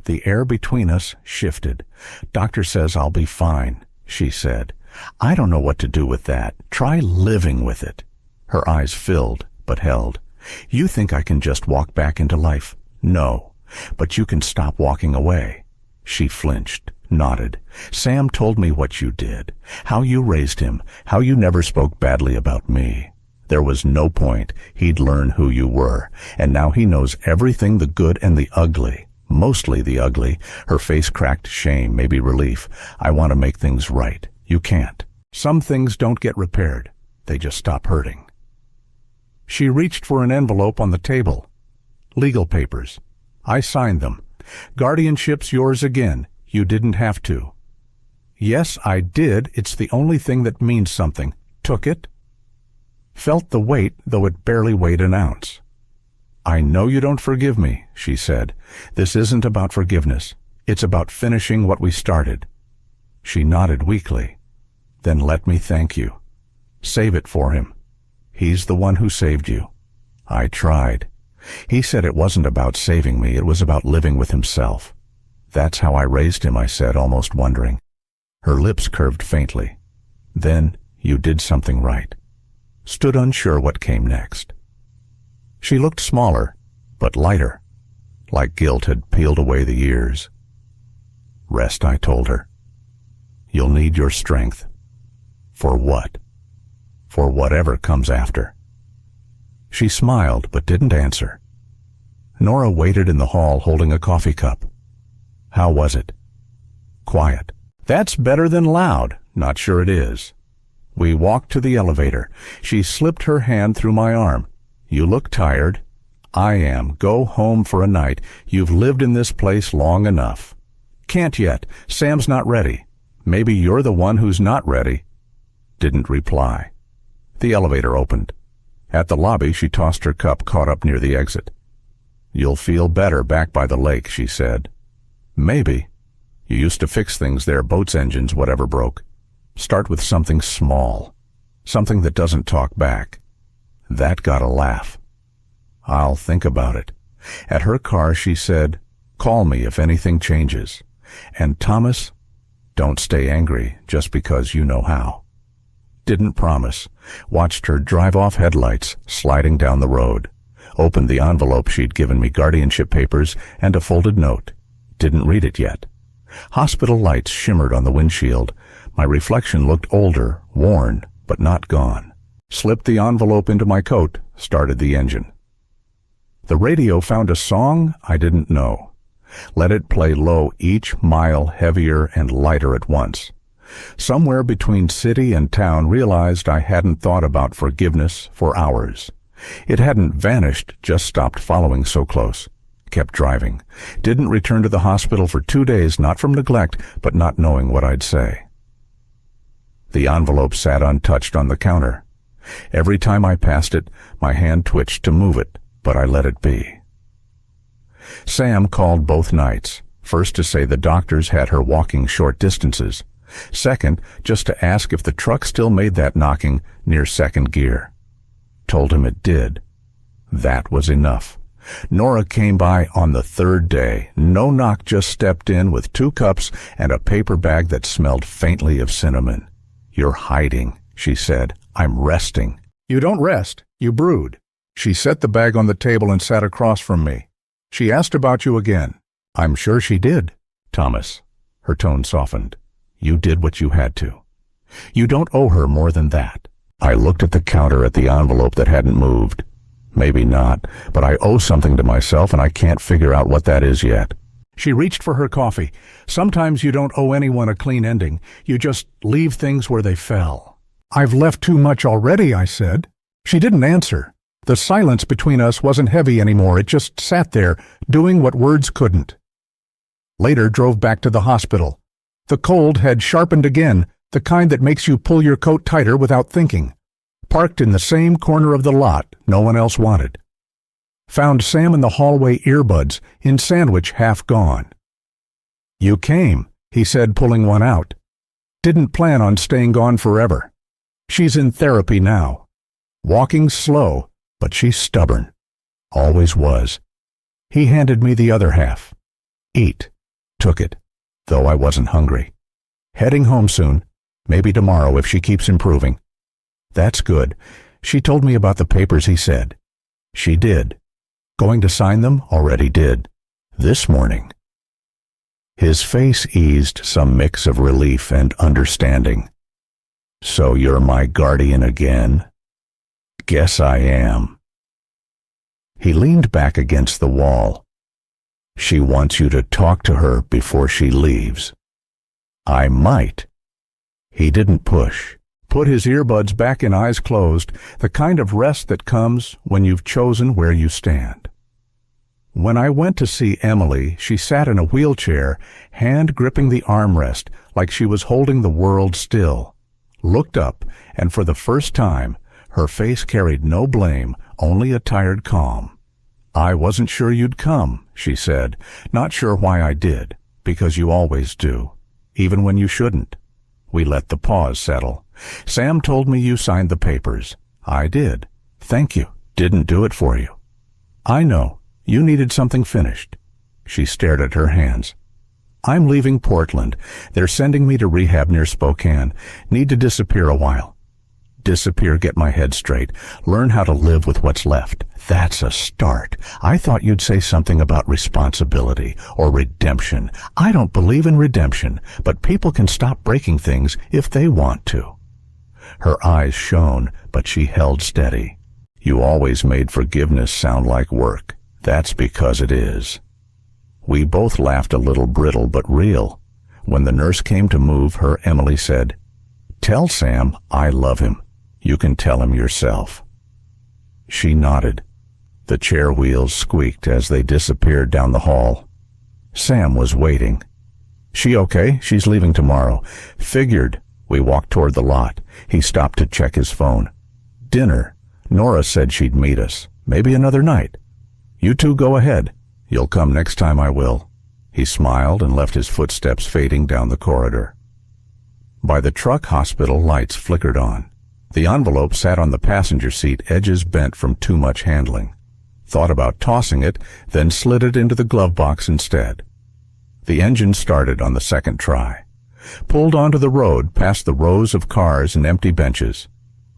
The air between us shifted. "Doctor says I'll be fine," she said. I don't know what to do with that. Try living with it. Her eyes filled, but held. You think I can just walk back into life? No, but you can stop walking away. She flinched, nodded. Sam told me what you did, how you raised him, how you never spoke badly about me. There was no point. He'd learn who you were, and now he knows everything, the good and the ugly. Mostly the ugly. Her face cracked shame, maybe relief. I want to make things right. You can't. Some things don't get repaired. They just stop hurting. She reached for an envelope on the table. Legal papers. I signed them. Guardianship's yours again. You didn't have to. Yes, I did. It's the only thing that means something. Took it. Felt the weight, though it barely weighed an ounce. I know you don't forgive me, she said. This isn't about forgiveness. It's about finishing what we started. She nodded weakly. Then let me thank you. Save it for him. He's the one who saved you. I tried. He said it wasn't about saving me, it was about living with himself. That's how I raised him, I said, almost wondering. Her lips curved faintly. Then you did something right. Stood unsure what came next. She looked smaller, but lighter, like guilt had peeled away the years. Rest, I told her. You'll need your strength. For what? For whatever comes after. She smiled, but didn't answer. Nora waited in the hall holding a coffee cup. How was it? Quiet. That's better than loud. Not sure it is. We walked to the elevator. She slipped her hand through my arm. You look tired. I am. Go home for a night. You've lived in this place long enough. Can't yet. Sam's not ready. Maybe you're the one who's not ready. Didn't reply. The elevator opened. At the lobby, she tossed her cup, caught up near the exit. You'll feel better back by the lake, she said. Maybe. You used to fix things there, boats, engines, whatever broke. Start with something small. Something that doesn't talk back. That got a laugh. I'll think about it. At her car, she said, call me if anything changes. And Thomas, don't stay angry just because you know how. Didn't promise. Watched her drive off, headlights sliding down the road. Opened the envelope she'd given me, guardianship papers and a folded note. Didn't read it yet. Hospital lights shimmered on the windshield. My reflection looked older, worn, but not gone. Slipped the envelope into my coat, started the engine. The radio found a song I didn't know. Let it play low, each mile heavier and lighter at once. Somewhere between city and town, realized I hadn't thought about forgiveness for hours. It hadn't vanished, just stopped following so close. Kept driving. Didn't return to the hospital for 2 days, not from neglect, but not knowing what I'd say. The envelope sat untouched on the counter. Every time I passed it, my hand twitched to move it, but I let it be. Sam called both nights. First to say the doctors had her walking short distances. Second, just to ask if the truck still made that knocking near second gear. Told him it did. That was enough. Nora came by on the third day. No knock, just stepped in with 2 cups and a paper bag that smelled faintly of cinnamon. You're hiding, she said. I'm resting. You don't rest. You brood. She set the bag on the table and sat across from me. She asked about you again. I'm sure she did, Thomas. Her tone softened. You did what you had to. You don't owe her more than that. I looked at the counter at the envelope that hadn't moved. Maybe not, but I owe something to myself and I can't figure out what that is yet. She reached for her coffee. Sometimes you don't owe anyone a clean ending. You just leave things where they fell. I've left too much already, I said. She didn't answer. The silence between us wasn't heavy anymore. It just sat there, doing what words couldn't. Later drove back to the hospital. The cold had sharpened again, the kind that makes you pull your coat tighter without thinking. Parked in the same corner of the lot no one else wanted. Found Sam in the hallway, earbuds, in sandwich half gone. You came, he said, pulling one out. Didn't plan on staying gone forever. She's in therapy now. Walking slow, but she's stubborn. Always was. He handed me the other half. Eat. Took it, though I wasn't hungry. Heading home soon. Maybe tomorrow if she keeps improving. That's good. She told me about the papers, he said. She did. Going to sign them? Already did. This morning. His face eased some mix of relief and understanding. So you're my guardian again? Guess I am. He leaned back against the wall. She wants you to talk to her before she leaves. I might. He didn't push. Put his earbuds back in, eyes closed, the kind of rest that comes when you've chosen where you stand. When I went to see Emily, she sat in a wheelchair, hand gripping the armrest like she was holding the world still. Looked up, and for the first time, her face carried no blame, only a tired calm. I wasn't sure you'd come, she said. Not sure why I did, because you always do, even when you shouldn't. We let the pause settle. Sam told me you signed the papers. I did. Thank you. Didn't do it for you. I know. You needed something finished. She stared at her hands. I'm leaving Portland. They're sending me to rehab near Spokane. Need to disappear a while. Disappear, get my head straight. Learn how to live with what's left. That's a start. I thought you'd say something about responsibility or redemption. I don't believe in redemption, but people can stop breaking things if they want to. Her eyes shone, but she held steady. You always made forgiveness sound like work. That's because it is. We both laughed, a little brittle but real. When the nurse came to move her, Emily said, "Tell Sam I love him. You can tell him yourself." She nodded. The chair wheels squeaked as they disappeared down the hall. Sam was waiting. She okay? She's leaving tomorrow. Figured. We walked toward the lot. He stopped to check his phone. Dinner. Nora said she'd meet us. Maybe another night. You two go ahead. You'll come next time I will. He smiled and left his footsteps fading down the corridor. By the truck, hospital lights flickered on. The envelope sat on the passenger seat, edges bent from too much handling. Thought about tossing it, then slid it into the glove box instead. The engine started on the second try. Pulled onto the road past the rows of cars and empty benches.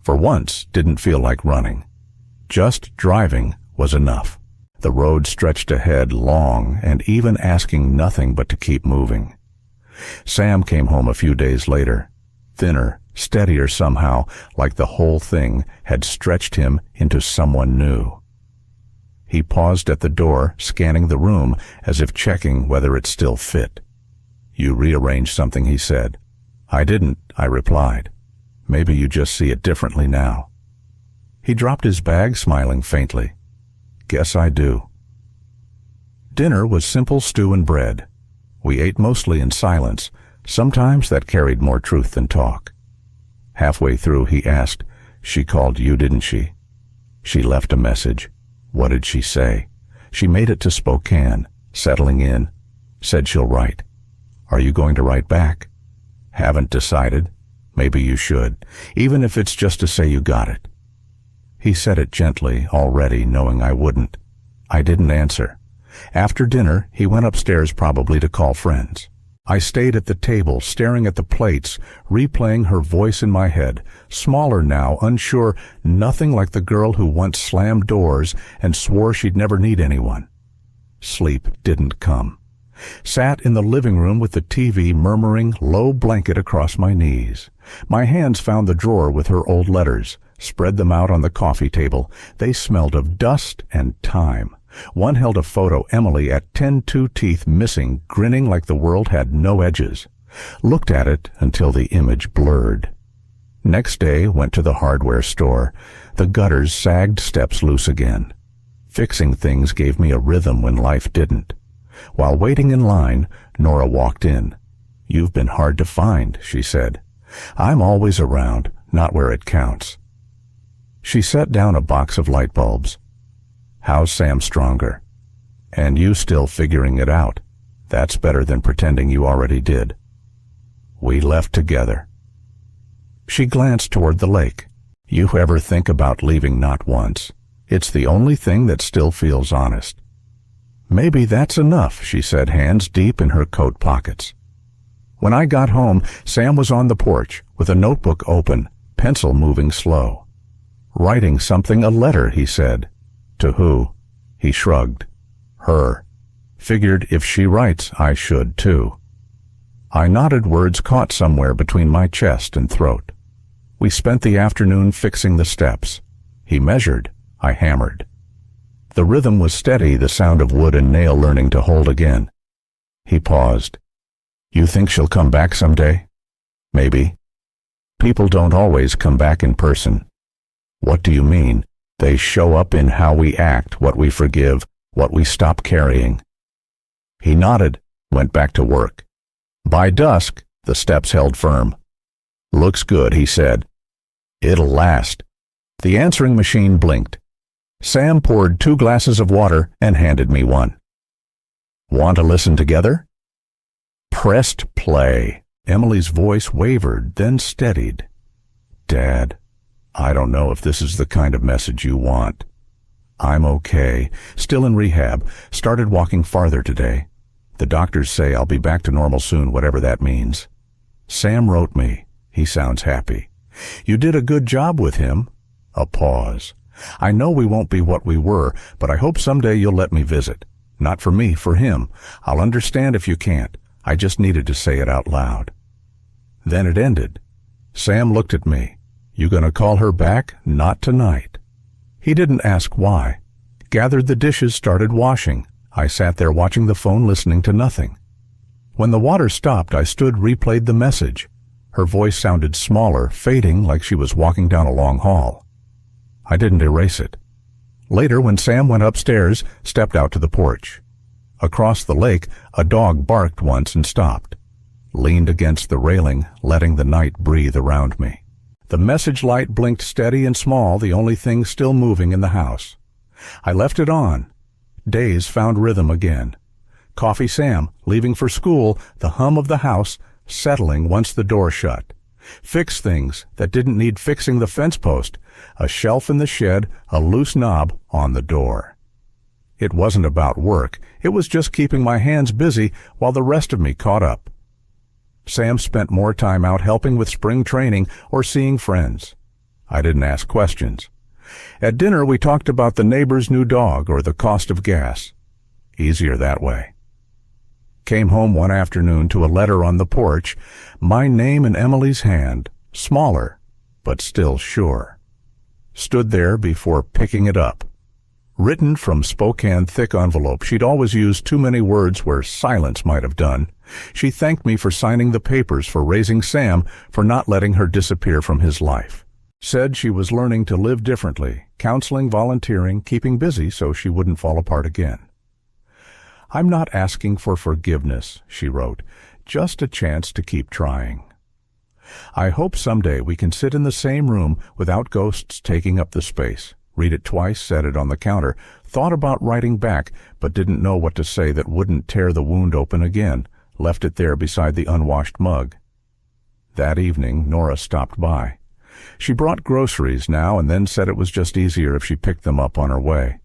For once, didn't feel like running. Just driving was enough. The road stretched ahead long and even asking nothing but to keep moving. Sam came home a few days later. Thinner, steadier somehow, like the whole thing had stretched him into someone new. He paused at the door, scanning the room as if checking whether it still fit. You rearranged something, he said. I didn't, I replied. Maybe you just see it differently now. He dropped his bag, smiling faintly. Guess I do. Dinner was simple stew and bread. We ate mostly in silence. Sometimes that carried more truth than talk. Halfway through, he asked, She called you, didn't she? She left a message. What did she say? She made it to Spokane, settling in. Said she'll write. Are you going to write back? Haven't decided. Maybe you should, even if it's just to say you got it. He said it gently, already knowing I wouldn't. I didn't answer. After dinner, he went upstairs, probably to call friends. I stayed at the table, staring at the plates, replaying her voice in my head, smaller now, unsure, nothing like the girl who once slammed doors and swore she'd never need anyone. Sleep didn't come. Sat in the living room with the TV murmuring, low blanket across my knees. My hands found the drawer with her old letters, spread them out on the coffee table. They smelled of dust and time. One held a photo, Emily at 10-2, teeth missing, grinning like the world had no edges. Looked at it until the image blurred. Next day, went to the hardware store. The gutters sagged, steps loose again. Fixing things gave me a rhythm when life didn't. While waiting in line, Nora walked in. You've been hard to find, she said. I'm always around, not where it counts. She set down a box of light bulbs. How's Sam stronger? And you still figuring it out. That's better than pretending you already did. We left together. She glanced toward the lake. You ever think about leaving? Not once. It's the only thing that still feels honest. Maybe that's enough, she said, hands deep in her coat pockets. When I got home, Sam was on the porch, with a notebook open, pencil moving slow. Writing something, a letter, he said. To who? He shrugged. Her. Figured if she writes, I should too. I nodded, words caught somewhere between my chest and throat. We spent the afternoon fixing the steps. He measured, I hammered. The rhythm was steady, the sound of wood and nail learning to hold again. He paused. You think she'll come back someday? Maybe. People don't always come back in person. What do you mean? They show up in how we act, what we forgive, what we stop carrying. He nodded, went back to work. By dusk, the steps held firm. Looks good, he said. It'll last. The answering machine blinked. Sam poured 2 glasses of water and handed me one. Want to listen together? Pressed play. Emily's voice wavered, then steadied. Dad, I don't know if this is the kind of message you want. I'm okay. Still in rehab. Started walking farther today. The doctors say I'll be back to normal soon, whatever that means. Sam wrote me. He sounds happy. You did a good job with him. A pause. I know we won't be what we were, but I hope someday you'll let me visit. Not for me, for him. I'll understand if you can't. I just needed to say it out loud. Then it ended. Sam looked at me. You gonna call her back? Not tonight. He didn't ask why. Gathered the dishes, started washing. I sat there watching the phone, listening to nothing. When the water stopped, I stood, replayed the message. Her voice sounded smaller, fading like she was walking down a long hall. I didn't erase it. Later, when Sam went upstairs, stepped out to the porch. Across the lake, a dog barked once and stopped. Leaned against the railing, letting the night breathe around me. The message light blinked steady and small, the only thing still moving in the house. I left it on. Days found rhythm again. Coffee Sam, leaving for school, the hum of the house, settling once the door shut. Fix things that didn't need fixing, the fence post, a shelf in the shed, a loose knob on the door. It wasn't about work. It was just keeping my hands busy while the rest of me caught up. Sam spent more time out helping with spring training or seeing friends. I didn't ask questions. At dinner, we talked about the neighbor's new dog or the cost of gas. Easier that way. Came home one afternoon to a letter on the porch, my name in Emily's hand, smaller, but still sure. Stood there before picking it up. Written from Spokane thick envelope, she'd always used too many words where silence might have done. She thanked me for signing the papers, for raising Sam, for not letting her disappear from his life. Said she was learning to live differently, counseling, volunteering, keeping busy so she wouldn't fall apart again. I'm not asking for forgiveness, she wrote, just a chance to keep trying. I hope someday we can sit in the same room without ghosts taking up the space. Read it twice, set it on the counter, thought about writing back, but didn't know what to say that wouldn't tear the wound open again, left it there beside the unwashed mug. That evening, Nora stopped by. She brought groceries now and then, said it was just easier if she picked them up on her way.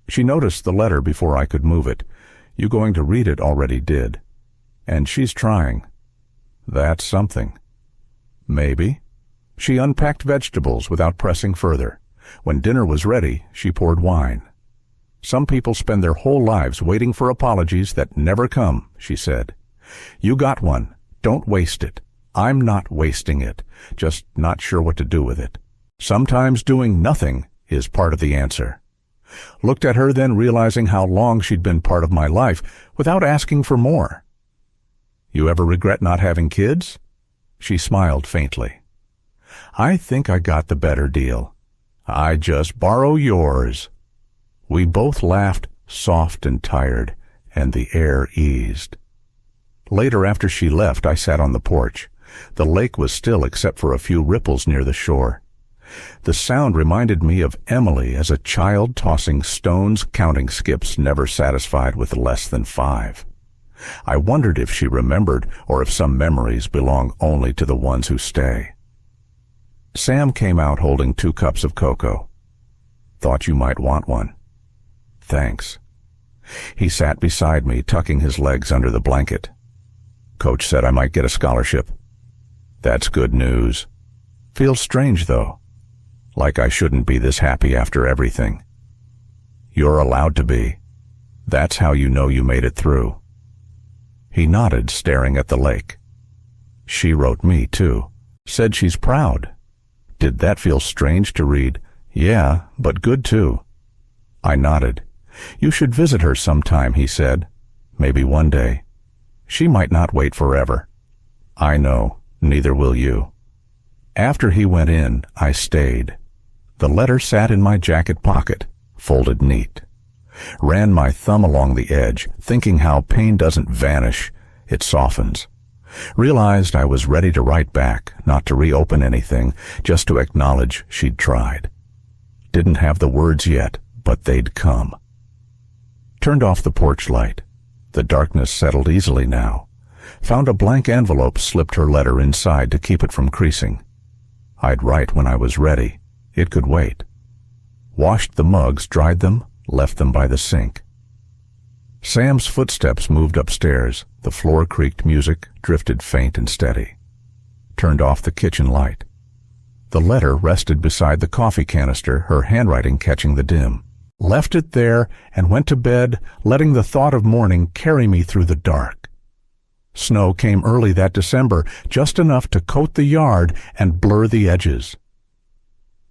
She noticed the letter before I could move it. You going to read it already did. And she's trying. That's something. Maybe. She unpacked vegetables without pressing further. When dinner was ready, she poured wine. Some people spend their whole lives waiting for apologies that never come, she said. You got one. Don't waste it. I'm not wasting it, just not sure what to do with it. Sometimes doing nothing is part of the answer. Looked at her then, realizing how long she'd been part of my life, without asking for more. You ever regret not having kids? She smiled faintly. I think I got the better deal. I just borrow yours. We both laughed, soft and tired, and the air eased. Later, after she left, I sat on the porch. The lake was still except for a few ripples near the shore. The sound reminded me of Emily as a child tossing stones, counting skips, never satisfied with less than 5. I wondered if she remembered or if some memories belong only to the ones who stay. Sam came out holding 2 cups of cocoa. Thought you might want one. Thanks. He sat beside me, tucking his legs under the blanket. Coach said I might get a scholarship. That's good news. Feels strange, though. Like I shouldn't be this happy after everything. You're allowed to be. That's how you know you made it through. He nodded, staring at the lake. She wrote me, too. Said she's proud. Did that feel strange to read? Yeah, but good, too. I nodded. You should visit her sometime, he said. Maybe one day. She might not wait forever. I know, neither will you. After he went in, I stayed. The letter sat in my jacket pocket, folded neat. Ran my thumb along the edge, thinking how pain doesn't vanish, it softens. Realized I was ready to write back, not to reopen anything, just to acknowledge she'd tried. Didn't have the words yet, but they'd come. Turned off the porch light. The darkness settled easily now. Found a blank envelope, slipped her letter inside to keep it from creasing. I'd write when I was ready. It could wait. Washed the mugs, dried them, left them by the sink. Sam's footsteps moved upstairs. The floor creaked, music drifted faint and steady. Turned off the kitchen light. The letter rested beside the coffee canister, her handwriting catching the dim. Left it there and went to bed, letting the thought of morning carry me through the dark. Snow came early that December, just enough to coat the yard and blur the edges.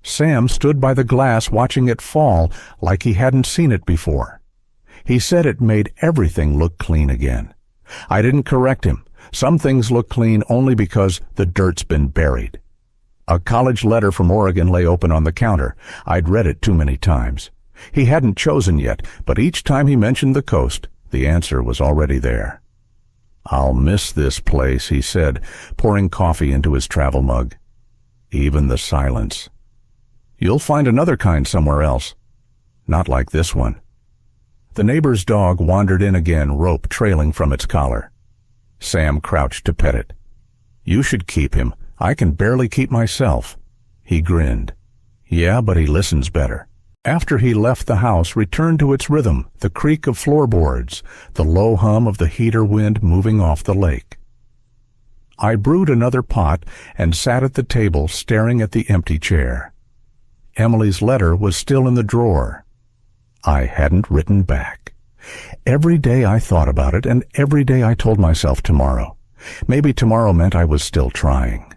Sam stood by the glass watching it fall like he hadn't seen it before. He said it made everything look clean again. I didn't correct him. Some things look clean only because the dirt's been buried. A college letter from Oregon lay open on the counter. I'd read it too many times. He hadn't chosen yet, but each time he mentioned the coast, the answer was already there. I'll miss this place, he said, pouring coffee into his travel mug. Even the silence. You'll find another kind somewhere else. Not like this one. The neighbor's dog wandered in again, rope trailing from its collar. Sam crouched to pet it. You should keep him. I can barely keep myself. He grinned. Yeah, but he listens better. After he left the house, returned to its rhythm, the creak of floorboards, the low hum of the heater wind moving off the lake. I brewed another pot and sat at the table staring at the empty chair. Emily's letter was still in the drawer. I hadn't written back. Every day I thought about it, and every day I told myself tomorrow. Maybe tomorrow meant I was still trying.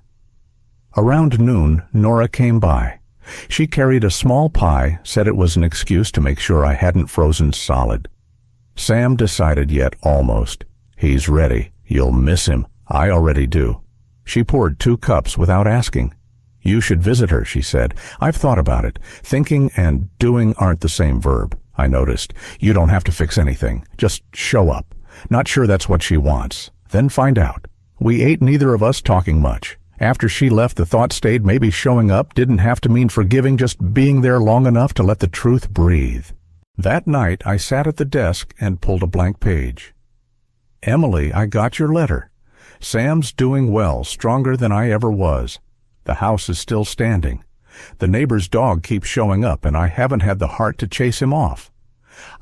Around noon, Nora came by. She carried a small pie, said it was an excuse to make sure I hadn't frozen solid. Sam decided yet almost. He's ready. You'll miss him. I already do. She poured 2 cups without asking. You should visit her, she said. I've thought about it. Thinking and doing aren't the same verb, I noticed. You don't have to fix anything. Just show up. Not sure that's what she wants. Then find out. We ate, neither of us talking much. After she left, the thought stayed maybe showing up didn't have to mean forgiving, just being there long enough to let the truth breathe. That night, I sat at the desk and pulled a blank page. Emily, I got your letter. Sam's doing well, stronger than I ever was. The house is still standing. The neighbor's dog keeps showing up, and I haven't had the heart to chase him off.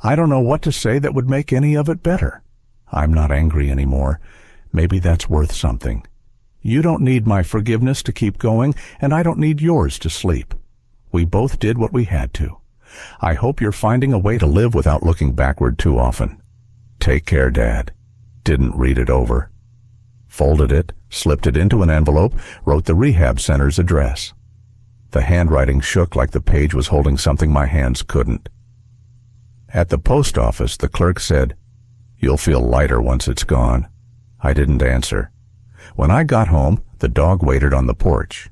I don't know what to say that would make any of it better. I'm not angry anymore. Maybe that's worth something. You don't need my forgiveness to keep going, and I don't need yours to sleep. We both did what we had to. I hope you're finding a way to live without looking backward too often. Take care, Dad. Didn't read it over. Folded it, slipped it into an envelope, wrote the rehab center's address. The handwriting shook like the page was holding something my hands couldn't. At the post office, the clerk said, "You'll feel lighter once it's gone." I didn't answer. When I got home, the dog waited on the porch.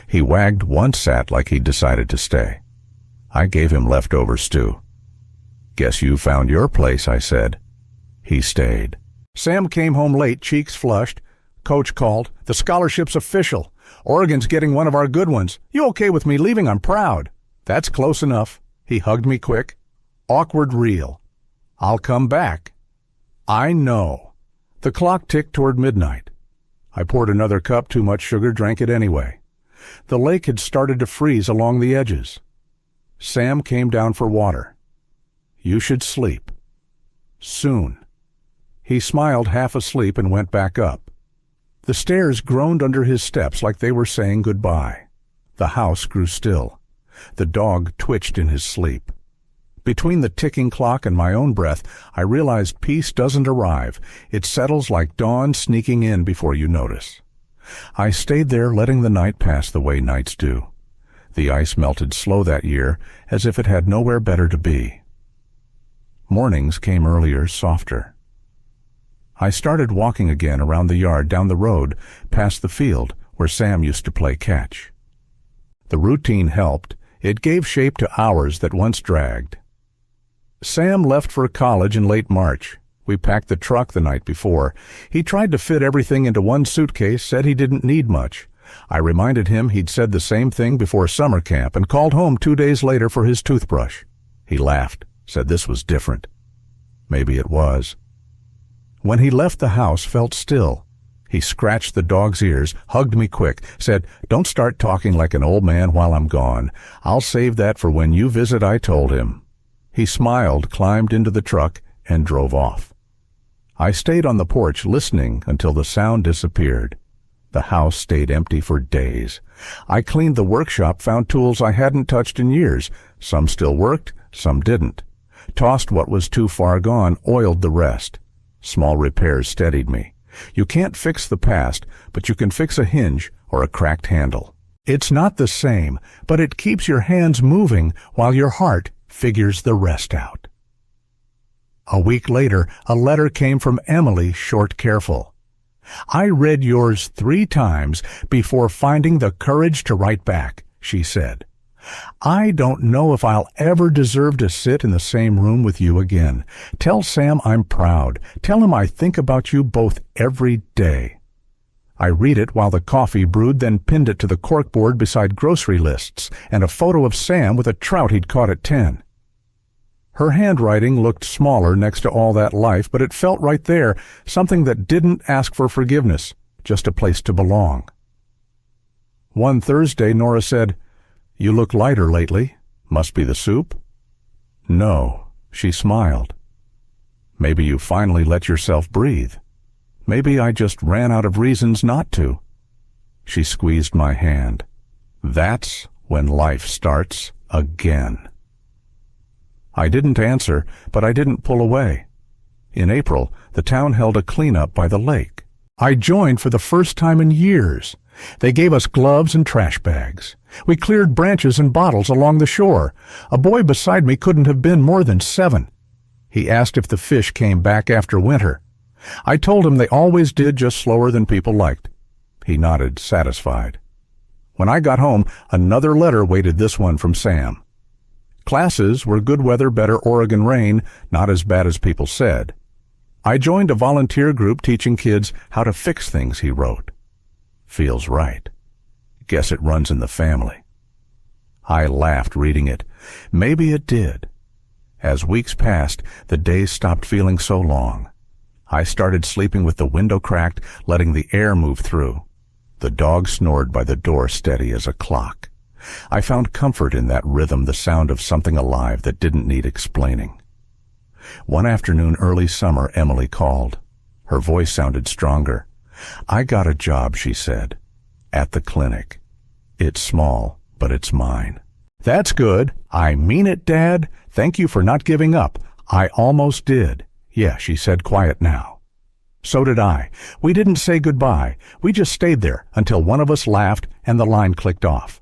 He wagged one sat like he'd decided to stay. I gave him leftover stew. "Guess you found your place," I said. He stayed. Sam came home late, cheeks flushed. Coach called. "The scholarship's official. Oregon's getting one of our good ones. You okay with me leaving? I'm proud." "That's close enough." He hugged me quick. Awkward real. "I'll come back." "I know." The clock ticked toward midnight. I poured another cup, too much sugar, drank it anyway. The lake had started to freeze along the edges. Sam came down for water. "You should sleep. Soon." He smiled half asleep and went back up. The stairs groaned under his steps like they were saying goodbye. The house grew still. The dog twitched in his sleep. Between the ticking clock and my own breath, I realized peace doesn't arrive. It settles like dawn sneaking in before you notice. I stayed there, letting the night pass the way nights do. The ice melted slow that year, as if it had nowhere better to be. Mornings came earlier, softer. I started walking again around the yard, down the road, past the field where Sam used to play catch. The routine helped. It gave shape to hours that once dragged. Sam left for college in late March. We packed the truck the night before. He tried to fit everything into one suitcase, said he didn't need much. I reminded him he'd said the same thing before summer camp and called home 2 days later for his toothbrush. He laughed, said this was different. Maybe it was. When he left, the house felt still. He scratched the dog's ears, hugged me quick, said, "Don't start talking like an old man while I'm gone. I'll save that for when you visit," I told him. He smiled, climbed into the truck, and drove off. I stayed on the porch listening until the sound disappeared. The house stayed empty for days. I cleaned the workshop, found tools I hadn't touched in years. Some still worked, some didn't. Tossed what was too far gone, oiled the rest. Small repairs steadied me. You can't fix the past, but you can fix a hinge or a cracked handle. It's not the same, but it keeps your hands moving while your heart figures the rest out. A week later, a letter came from Emily, short, careful. "I read yours 3 times before finding the courage to write back," she said. "I don't know if I'll ever deserve to sit in the same room with you again. Tell Sam I'm proud. Tell him I think about you both every day." I read it while the coffee brewed, then pinned it to the corkboard beside grocery lists and a photo of Sam with a trout he'd caught at 10. Her handwriting looked smaller next to all that life, but it felt right there, something that didn't ask for forgiveness, just a place to belong. One Thursday, Nora said, "You look lighter lately. Must be the soup?" "No," she smiled. "Maybe you finally let yourself breathe. Maybe I just ran out of reasons not to." She squeezed my hand. "That's when life starts again." I didn't answer, but I didn't pull away. In April, the town held a cleanup by the lake. I joined for the first time in years. They gave us gloves and trash bags. We cleared branches and bottles along the shore. A boy beside me couldn't have been more than 7. He asked if the fish came back after winter. I told him they always did, just slower than people liked. He nodded, satisfied. When I got home, another letter waited, this one from Sam. Classes were good weather, better Oregon rain, not as bad as people said. I joined a volunteer group teaching kids how to fix things, he wrote. Feels right. Guess it runs in the family. I laughed reading it. Maybe it did. As weeks passed, the days stopped feeling so long. I started sleeping with the window cracked, letting the air move through. The dog snored by the door, steady as a clock. I found comfort in that rhythm, the sound of something alive that didn't need explaining. One afternoon early summer, Emily called. Her voice sounded stronger. "I got a job," she said, "at the clinic. It's small, but it's mine." "That's good. I mean it, Dad. Thank you for not giving up. I almost did." "Yeah," she said, quiet now. "So did I. We didn't say goodbye. We just stayed there until one of us laughed and the line clicked off.